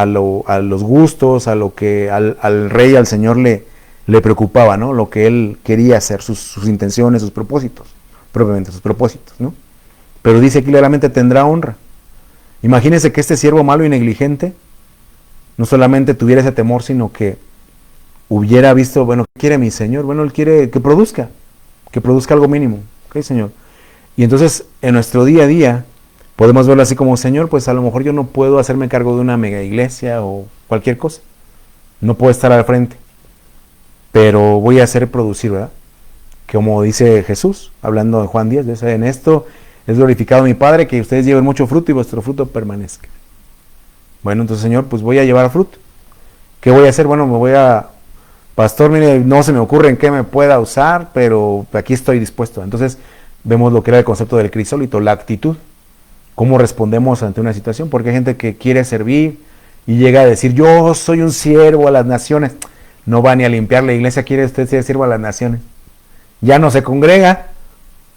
los gustos, a lo que al rey, al Señor le preocupaba, ¿no? Lo que él quería hacer, sus intenciones, sus propósitos, propiamente sus propósitos, ¿no? Pero dice claramente tendrá honra. Imagínense que este siervo malo y negligente no solamente tuviera ese temor, sino que hubiera visto, bueno, ¿qué quiere mi Señor? Bueno, Él quiere que produzca algo mínimo, ¿ok, Señor? Y entonces en nuestro día a día podemos verlo así como, Señor, pues a lo mejor yo no puedo hacerme cargo de una mega iglesia o cualquier cosa, no puedo estar al frente, pero voy a hacer producir, ¿verdad? Como dice Jesús, hablando de Juan 10, dice, en esto es glorificado mi Padre, que ustedes lleven mucho fruto y vuestro fruto permanezca. Bueno, entonces, Señor, pues voy a llevar fruto. ¿Qué voy a hacer? Bueno, pastor, mire, no se me ocurre en qué me pueda usar, pero aquí estoy dispuesto. Entonces, vemos lo que era el concepto del crisólito, la actitud, cómo respondemos ante una situación, porque hay gente que quiere servir y llega a decir, yo soy un siervo a las naciones, no va ni a limpiar la iglesia, quiere usted ser siervo a las naciones, ya no se congrega,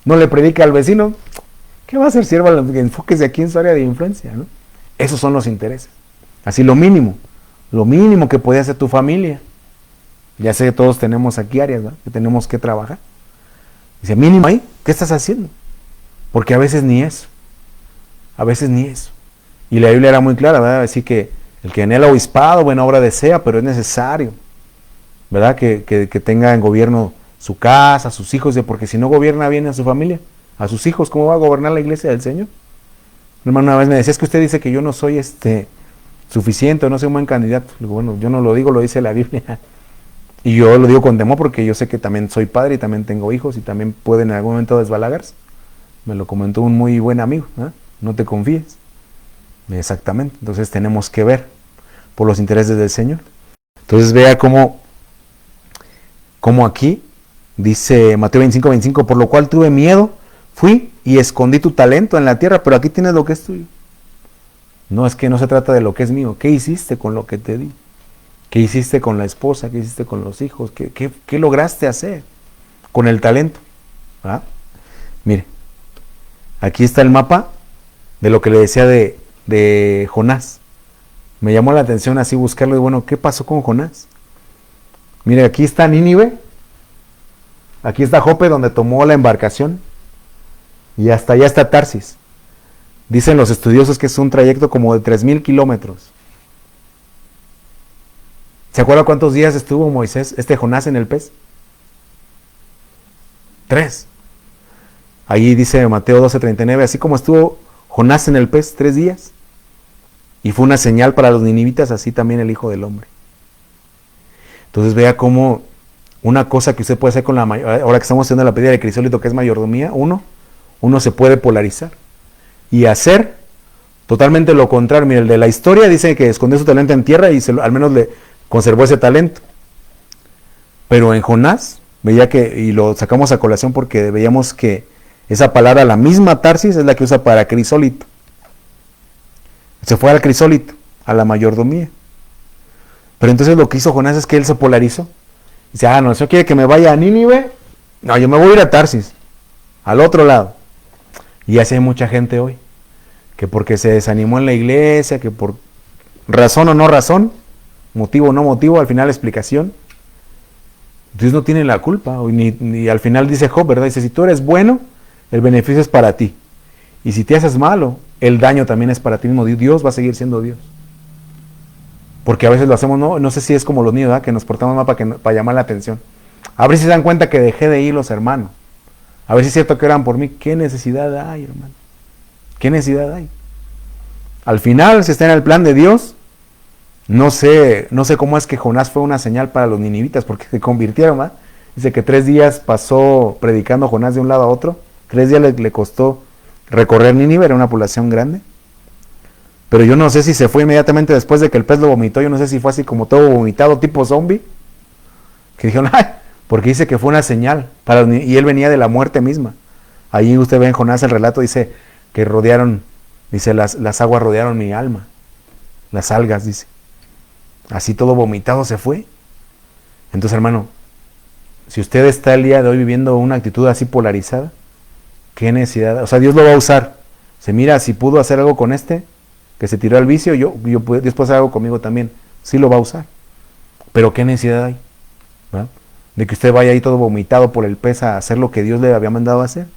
no le predica al vecino, ¿qué va a ser siervo? Enfóquese aquí en su área de influencia, ¿no? Esos son los intereses. Así lo mínimo que puede hacer tu familia. Ya sé que todos tenemos aquí áreas, ¿no?, que tenemos que trabajar. Dice, mínimo ahí, ¿qué estás haciendo? Porque a veces ni eso. Y la Biblia era muy clara, ¿verdad? Así que el que anhela obispado, buena obra desea, pero es necesario, ¿verdad? Que tenga en gobierno su casa, sus hijos, porque si no gobierna bien a su familia, a sus hijos, ¿cómo va a gobernar la iglesia del Señor? Mi hermano una vez me decía, es que usted dice que yo no soy suficiente, no soy un buen candidato. Digo, bueno, yo no lo digo, lo dice la Biblia. Y yo lo digo con temor porque yo sé que también soy padre y también tengo hijos y también pueden en algún momento desbalagarse. Me lo comentó un muy buen amigo, ¿eh? No te confíes. Exactamente. Entonces tenemos que ver por los intereses del Señor. Entonces vea cómo aquí dice Mateo 25:25, por lo cual tuve miedo, fui y escondí tu talento en la tierra, pero aquí tienes lo que es tuyo. No, es que no se trata de lo que es mío. ¿Qué hiciste con lo que te di? ¿Qué hiciste con la esposa? ¿Qué hiciste con los hijos? ¿Qué lograste hacer con el talento? ¿Ah? Mire, aquí está el mapa de lo que le decía de Jonás. Me llamó la atención así buscarlo y bueno, ¿qué pasó con Jonás? Mire, aquí está Nínive, aquí está Jope donde tomó la embarcación y hasta allá está Tarsis. Dicen los estudiosos que es un trayecto como de 3,000 kilómetros. ¿Se acuerda cuántos días estuvo Jonás en el pez? 3. Ahí dice Mateo 12:39, así como estuvo Jonás en el pez 3 días, y fue una señal para los ninivitas, así también el Hijo del Hombre. Entonces vea cómo una cosa que usted puede hacer con ahora que estamos haciendo la pedida de crisólito, que es mayordomía, uno se puede polarizar y hacer totalmente lo contrario. Mire, el de la historia dice que escondió su talento en tierra y al menos le conservó ese talento. Pero en Jonás, veía y lo sacamos a colación porque veíamos que esa palabra, la misma Tarsis, es la que usa para crisólito. Se fue al crisólito, a la mayordomía. Pero entonces lo que hizo Jonás es que él se polarizó. Dice, no, si yo quiere que me vaya a Nínive, no, yo me voy a ir a Tarsis, al otro lado. Y así hay mucha gente hoy, que porque se desanimó en la iglesia, que por razón o no razón, motivo o no motivo, al final explicación, Dios no tiene la culpa, ni al final dice Job, ¿verdad? Dice, si tú eres bueno, el beneficio es para ti, y si te haces malo, el daño también es para ti mismo. Dios va a seguir siendo Dios, porque a veces lo hacemos, no sé si es como los niños, ¿verdad?, que nos portamos mal para llamar la atención. A ver si se dan cuenta que dejé de ir los hermanos, a ver si es cierto que oran por mí. ¿Qué necesidad hay, hermano? ¿Qué necesidad hay? Al final, si está en el plan de Dios, no sé cómo es que Jonás fue una señal para los ninivitas, porque se convirtieron, ¿verdad? Dice que 3 días pasó predicando Jonás de un lado a otro. 3 días le costó recorrer Nínive, era una población grande. Pero yo no sé si se fue inmediatamente después de que el pez lo vomitó. Yo no sé si fue así como todo vomitado, tipo zombie. Que dijeron, ¡ay! Porque dice que fue una señal y él venía de la muerte misma. Ahí usted ve en Jonás el relato, dice que las aguas rodearon mi alma. Las algas, dice. Así todo vomitado se fue. Entonces, hermano, si usted está el día de hoy viviendo una actitud así polarizada, ¿qué necesidad? O sea, Dios lo va a usar. Se mira, si pudo hacer algo con que se tiró al vicio, Dios puede hacer algo conmigo también. Sí lo va a usar. Pero ¿qué necesidad hay? ¿Verdad? De que usted vaya ahí todo vomitado por el pez a hacer lo que Dios le había mandado a hacer.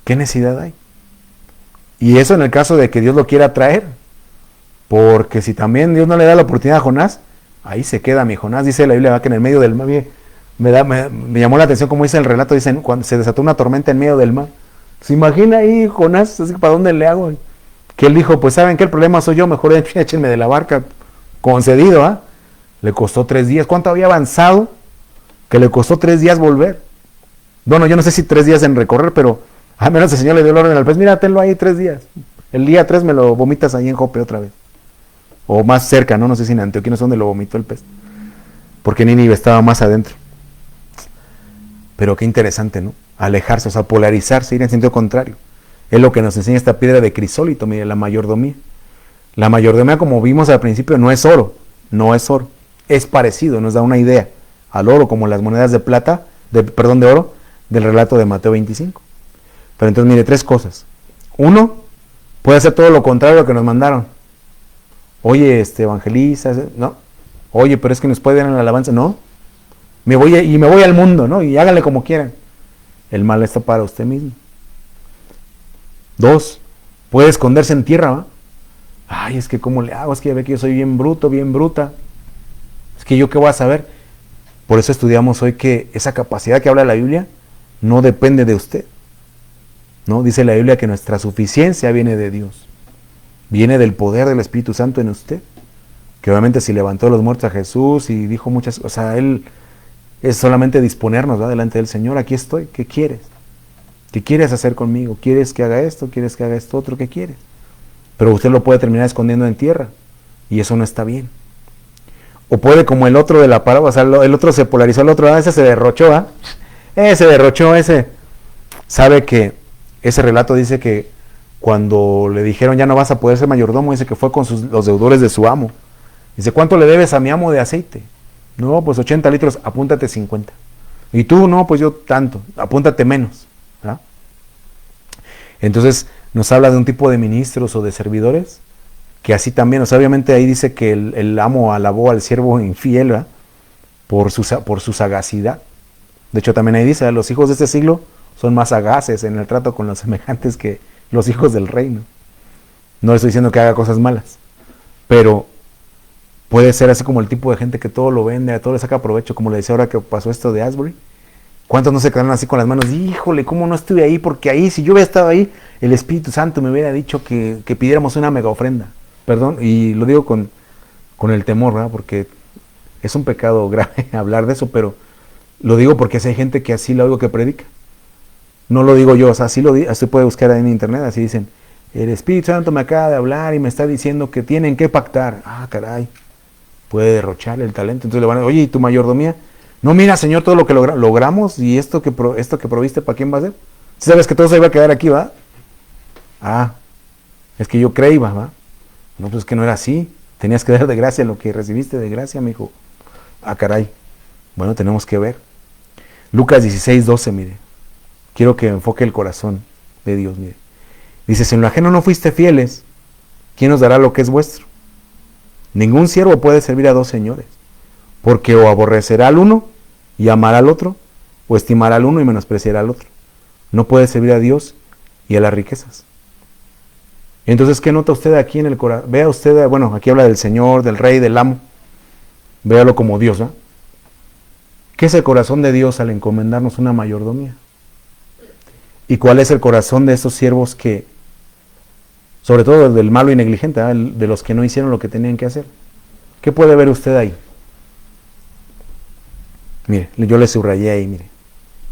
¿Qué necesidad hay? Y eso en el caso de que Dios lo quiera traer. Porque si también Dios no le da la oportunidad a Jonás, ahí se queda mi Jonás. Dice la Biblia que en el medio del mar, me llamó la atención como dice el relato, dicen cuando se desató una tormenta en medio del mar. ¿Se imagina ahí Jonás? Así, ¿para dónde le hago? Que él dijo, pues ¿saben qué? El problema soy yo, mejor échenme de la barca. Concedido, ¿ah? Le costó 3 días. ¿Cuánto había avanzado? Que le costó 3 días volver. Bueno, yo no sé si 3 días en recorrer, pero al menos el Señor le dio el orden al pez. Mira, tenlo ahí 3 días. El día 3 me lo vomitas ahí en Jope otra vez. O más cerca, no sé si en Antioquía, no sé dónde lo vomitó el pez. Porque Nínive estaba más adentro. Pero qué interesante, ¿no? Alejarse, o sea, polarizarse, ir en sentido contrario. Es lo que nos enseña esta piedra de crisólito, mire, la mayordomía. La mayordomía, como vimos al principio, no es oro, no es oro. Es parecido, nos da una idea al oro, como las monedas de plata, de oro, del relato de Mateo 25. Pero entonces, mire, 3 cosas. 1, puede hacer todo lo contrario a lo que nos mandaron. Oye, evangeliza, ¿no? Oye, pero es que nos puede dar en la alabanza, ¿no? Me voy al mundo, ¿no? Y háganle como quieran. El mal está para usted mismo. 2, puede esconderse en tierra, ¿va? Ay, es que ¿cómo le hago? Es que ya ve que yo soy bien bruto, bien bruta. Es que yo qué voy a saber. Por eso estudiamos hoy que esa capacidad que habla la Biblia no depende de usted, ¿no? Dice la Biblia que nuestra suficiencia viene de Dios. Viene del poder del Espíritu Santo en usted. Que obviamente si levantó a los muertos a Jesús y dijo muchas cosas, o sea, Él es solamente disponernos, ¿va? Delante del Señor, aquí estoy, ¿qué quieres? ¿Qué quieres hacer conmigo? ¿Quieres que haga esto? ¿Quieres que haga esto otro? ¿Qué quieres? Pero usted lo puede terminar escondiendo en tierra y eso no está bien. O puede, como el otro de la parábola, o sea, el otro se polarizó, el otro, ese se derrochó, ¿ah? Ese sabe que ese relato dice que cuando le dijeron ya no vas a poder ser mayordomo, dice que fue con los deudores de su amo. Dice, ¿cuánto le debes a mi amo de aceite? No, pues 80 litros, apúntate 50. Y tú, no, pues yo tanto, apúntate menos, ¿verdad? Entonces nos habla de un tipo de ministros o de servidores que así también, o sea, obviamente ahí dice que el amo alabó al siervo infiel, ¿verdad? Por su sagacidad. De hecho también ahí dice, los hijos de este siglo son más sagaces en el trato con los semejantes que los hijos del reino. No le estoy diciendo que haga cosas malas, pero puede ser así como el tipo de gente que todo lo vende, a todo le saca provecho, como le decía ahora que pasó esto de Asbury. ¿Cuántos no se quedaron así con las manos? Híjole, ¿cómo no estuve ahí? Porque ahí, si yo hubiera estado ahí, el Espíritu Santo me hubiera dicho que pidiéramos una mega ofrenda. Perdón, y lo digo con el temor, ¿verdad? Porque es un pecado grave hablar de eso, pero lo digo porque hay gente que así lo oigo que predica. No lo digo yo, o sea, así puede buscar ahí en internet, así dicen, el Espíritu Santo me acaba de hablar y me está diciendo que tienen que pactar. Ah, caray, puede derrochar el talento. Entonces le van a decir, oye, ¿y tu mayordomía? No, mira, Señor, todo lo que logramos y esto que proviste, ¿para quién va a ser? ¿Sabes que todo se iba a quedar aquí, va? Ah, es que yo creí, va. No, pues es que no era así. Tenías que dar de gracia lo que recibiste de gracia, mi hijo. Ah, caray. Bueno, tenemos que ver. Lucas 16:12, mire. Quiero que enfoque el corazón de Dios, mire. Dice, si en lo ajeno no fuiste fieles, ¿quién os dará lo que es vuestro? Ningún siervo puede servir a 2 señores, porque o aborrecerá al uno y amará al otro, o estimará al uno y menospreciará al otro. No puede servir a Dios y a las riquezas. Entonces, ¿qué nota usted aquí en el corazón? Vea usted, bueno, aquí habla del Señor, del Rey, del Amo. Véalo como Dios, ¿no? ¿Qué es el corazón de Dios al encomendarnos una mayordomía? ¿Y cuál es el corazón de esos siervos que, sobre todo del malo y negligente, de los que no hicieron lo que tenían que hacer? ¿Qué puede ver usted ahí? Mire, yo le subrayé ahí, mire.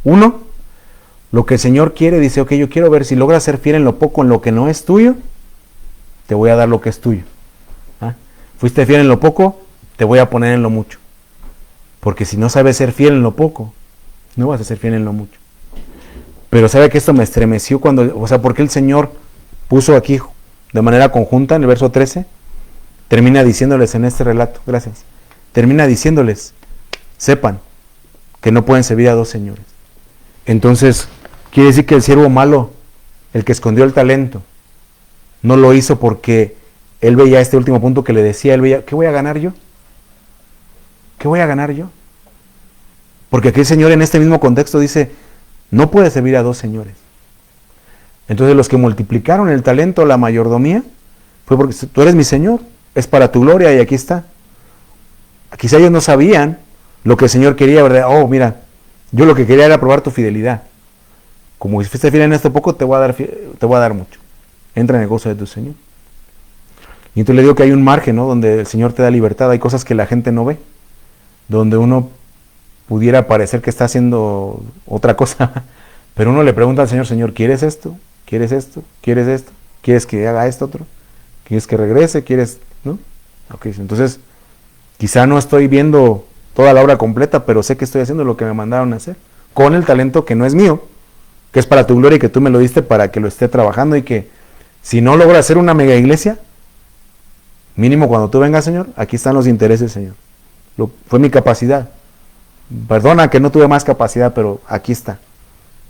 1, lo que el Señor quiere, dice, ok, yo quiero ver si logras ser fiel en lo poco, en lo que no es tuyo, te voy a dar lo que es tuyo. ¿Ah? Fuiste fiel en lo poco, te voy a poner en lo mucho. Porque si no sabes ser fiel en lo poco, no vas a ser fiel en lo mucho. Pero sabe que esto me estremeció porque el Señor puso aquí de manera conjunta en el verso 13, termina diciéndoles en este relato, gracias, termina diciéndoles, sepan que no pueden servir a 2 señores. Entonces, quiere decir que el siervo malo, el que escondió el talento, no lo hizo porque él veía este último punto que le decía, él veía, ¿qué voy a ganar yo? ¿Qué voy a ganar yo? Porque aquí el Señor en este mismo contexto dice, no puede servir a 2 señores. Entonces los que multiplicaron el talento, la mayordomía, fue porque tú eres mi Señor, es para tu gloria y aquí está. Quizá ellos no sabían lo que el Señor quería, ¿verdad? Oh, mira, yo lo que quería era probar tu fidelidad. Como si fuiste fiel en esto poco, te voy a dar mucho. Entra en el gozo de tu Señor. Y entonces le digo que hay un margen, ¿no? Donde el Señor te da libertad, hay cosas que la gente no ve, donde uno pudiera parecer que está haciendo otra cosa, pero uno le pregunta al Señor, Señor, ¿quieres esto? ¿Quieres esto? ¿Quieres esto? ¿Quieres que haga esto otro? ¿Quieres que regrese? ¿Quieres? ¿No? Ok, entonces, quizá no estoy viendo toda la obra completa, pero sé que estoy haciendo lo que me mandaron a hacer. con el talento que no es mío, que es para tu gloria y que tú me lo diste para que lo esté trabajando, y que si no logro hacer una mega iglesia, mínimo cuando tú vengas, Señor, aquí están los intereses, Señor. Fue mi capacidad. Perdona que no tuve más capacidad, pero aquí está.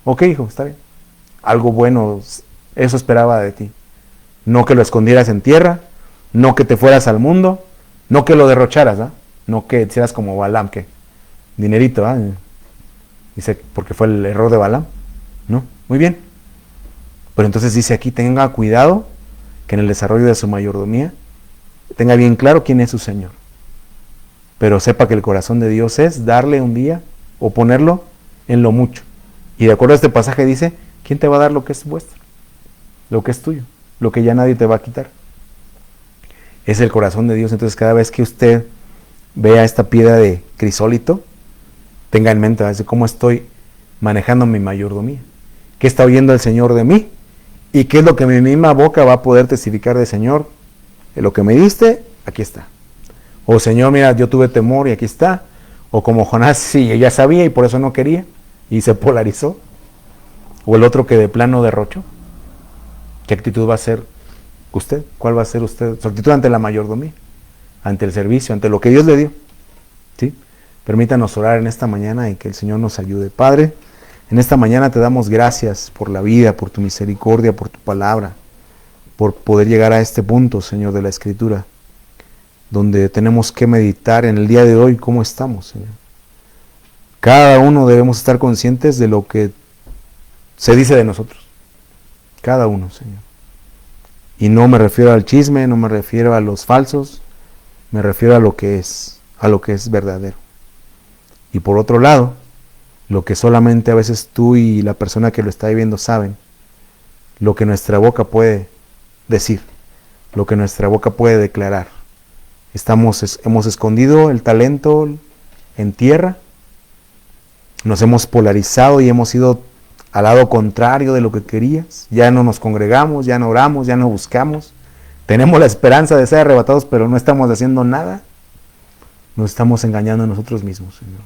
Ok, hijo, está bien. Algo bueno, eso esperaba de ti. No que lo escondieras en tierra, no que te fueras al mundo, no que lo derrocharas, ¿eh? No que hicieras como Balaam, que dinerito, ¿eh? Dice, porque fue el error de Balaam. No, muy bien. Pero entonces dice aquí, tenga cuidado que en el desarrollo de su mayordomía tenga bien claro quién es su Señor. Pero sepa que el corazón de Dios es darle un día o ponerlo en lo mucho. Y de acuerdo a este pasaje dice, ¿quién te va a dar lo que es vuestro? Lo que es tuyo, lo que ya nadie te va a quitar. Es el corazón de Dios. Entonces cada vez que usted vea esta piedra de crisólito, tenga en mente, ¿sí?, cómo estoy manejando mi mayordomía. ¿Qué está oyendo el Señor de mí? ¿Y qué es lo que mi misma boca va a poder testificar de Señor? Lo que me diste, aquí está. O Señor, mira, yo tuve temor y aquí está. O como Jonás, sí, ella sabía y por eso no quería y se polarizó. O el otro que de plano derrochó. ¿Qué actitud va a ser usted? ¿Cuál va a ser usted? Su actitud ante la mayordomía, ante el servicio, ante lo que Dios le dio. ¿Sí? Permítanos orar en esta mañana y que el Señor nos ayude. Padre, en esta mañana te damos gracias por la vida, por tu misericordia, por tu palabra, por poder llegar a este punto, Señor, de la Escritura, donde tenemos que meditar en el día de hoy cómo estamos, Señor. Cada uno debemos estar conscientes de lo que se dice de nosotros. Cada uno, Señor. Y no me refiero al chisme, no me refiero a los falsos, me refiero a lo que es verdadero. Y por otro lado, lo que solamente a veces tú y la persona que lo está viviendo saben, lo que nuestra boca puede decir, lo que nuestra boca puede declarar. Hemos escondido el talento en tierra, nos hemos polarizado y hemos ido al lado contrario de lo que querías. Ya no nos congregamos, ya no oramos, ya no buscamos. Tenemos la esperanza de ser arrebatados, pero no estamos haciendo nada. Nos estamos engañando a nosotros mismos, Señor.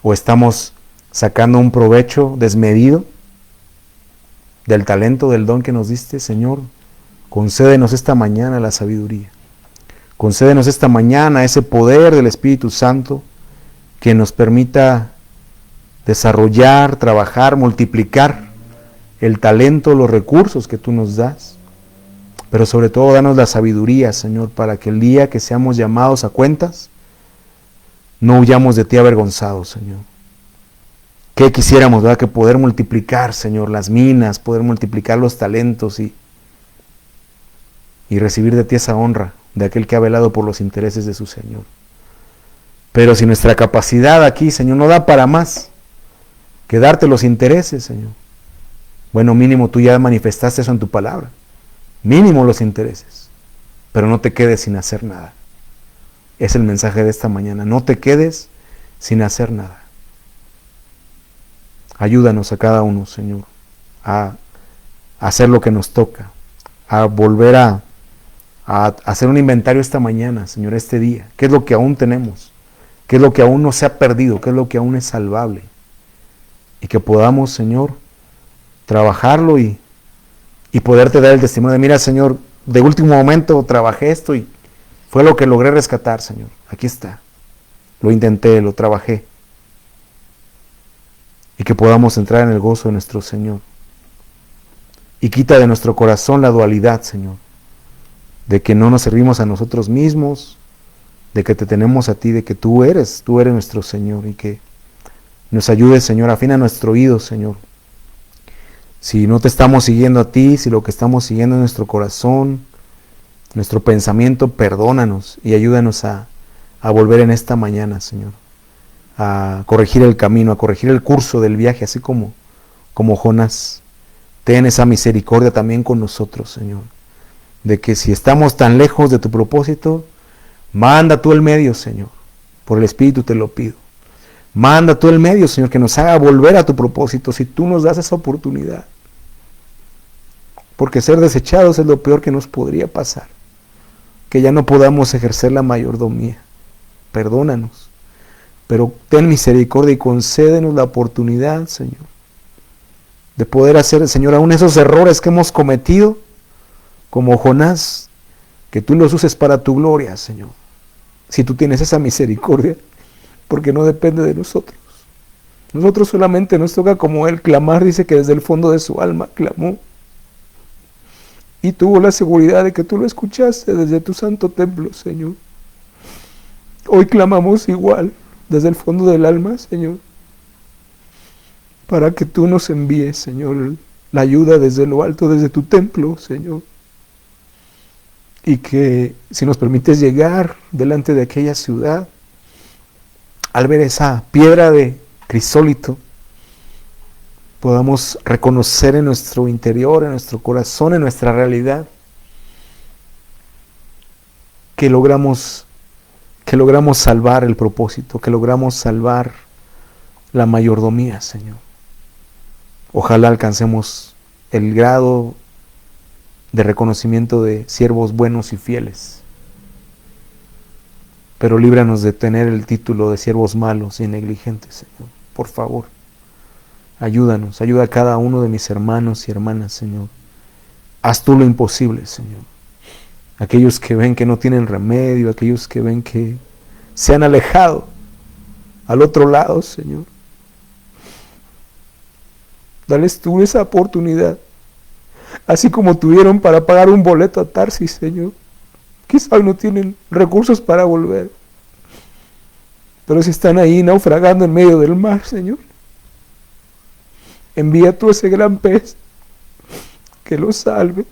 O estamos sacando un provecho desmedido del talento, del don que nos diste, Señor. Concédenos esta mañana la sabiduría. Concédenos esta mañana ese poder del Espíritu Santo que nos permita desarrollar, trabajar, multiplicar el talento, los recursos que tú nos das. Pero sobre todo danos la sabiduría, Señor, para que el día que seamos llamados a cuentas, no huyamos de ti avergonzados, Señor. ¿Qué quisiéramos, verdad? Que poder multiplicar, Señor, las minas, poder multiplicar los talentos y recibir de ti esa honra de aquel que ha velado por los intereses de su Señor. Pero si nuestra capacidad aquí, Señor, no da para más que darte los intereses, Señor, bueno, mínimo tú ya manifestaste eso en tu palabra. Mínimo los intereses. Pero no te quedes sin hacer nada. Es el mensaje de esta mañana. No te quedes sin hacer nada. Ayúdanos a cada uno, Señor, a hacer lo que nos toca, a volver a hacer un inventario esta mañana, Señor, este día. ¿Qué es lo que aún tenemos? ¿Qué es lo que aún no se ha perdido? ¿Qué es lo que aún es salvable? Y que podamos, Señor, trabajarlo y poderte dar el testimonio de, mira, Señor, de último momento trabajé esto y fue lo que logré rescatar, Señor. Aquí está. Lo intenté, lo trabajé. Y que podamos entrar en el gozo de nuestro Señor. Y quita de nuestro corazón la dualidad, Señor, de que no nos servimos a nosotros mismos, de que te tenemos a ti, de que tú eres nuestro Señor, y que nos ayudes, Señor, afina nuestro oído, Señor. Si no te estamos siguiendo a ti, si lo que estamos siguiendo es nuestro corazón, nuestro pensamiento, perdónanos y ayúdanos a volver en esta mañana, Señor, a corregir el camino, a corregir el curso del viaje, así como Jonás. Ten esa misericordia también con nosotros, Señor, de que si estamos tan lejos de tu propósito, manda tú el medio, Señor, por el Espíritu te lo pido. Manda tú el medio, Señor, que nos haga volver a tu propósito, si tú nos das esa oportunidad. Porque ser desechados es lo peor que nos podría pasar. Que ya no podamos ejercer la mayordomía. Perdónanos. Pero ten misericordia y concédenos la oportunidad, Señor, de poder hacer, Señor, aún esos errores que hemos cometido, como Jonás, que tú los uses para tu gloria, Señor. Si tú tienes esa misericordia, porque no depende de nosotros. Nosotros solamente nos toca como él clamar, dice que desde el fondo de su alma clamó. Y tuvo la seguridad de que tú lo escuchaste desde tu santo templo, Señor. Hoy clamamos igual, desde el fondo del alma, Señor, para que tú nos envíes, Señor, la ayuda desde lo alto, desde tu templo, Señor. Y que si nos permites llegar delante de aquella ciudad, al ver esa piedra de crisólito, podamos reconocer en nuestro interior, en nuestro corazón, en nuestra realidad, que logramos salvar el propósito, que logramos salvar la mayordomía, Señor. Ojalá alcancemos el grado de reconocimiento de siervos buenos y fieles. Pero líbranos de tener el título de siervos malos y negligentes, Señor. Por favor, ayúdanos, ayuda a cada uno de mis hermanos y hermanas, Señor. Haz tú lo imposible, Señor. Aquellos que ven que no tienen remedio, aquellos que ven que se han alejado al otro lado, Señor. Dales tú esa oportunidad, así como tuvieron para pagar un boleto a Tarsis, Señor. Quizá hoy no tienen recursos para volver, pero si están ahí naufragando en medio del mar, Señor, envía tú ese gran pez que los salve,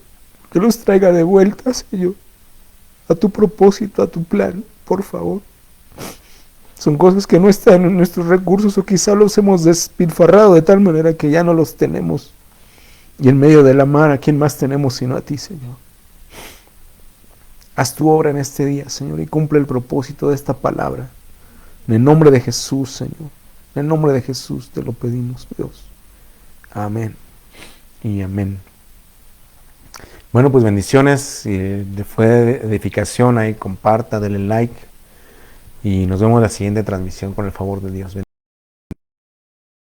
que los traiga de vuelta, Señor, a tu propósito, a tu plan, por favor. Son cosas que no están en nuestros recursos, o quizá los hemos despilfarrado de tal manera que ya no los tenemos. Y en medio de la mar, ¿a quién más tenemos sino a ti, Señor? Haz tu obra en este día, Señor, y cumple el propósito de esta palabra. En el nombre de Jesús, Señor. En el nombre de Jesús te lo pedimos, Dios. Amén y amén. Bueno, pues bendiciones. Si le fue de edificación, ahí comparta, denle like. Y nos vemos en la siguiente transmisión con el favor de Dios.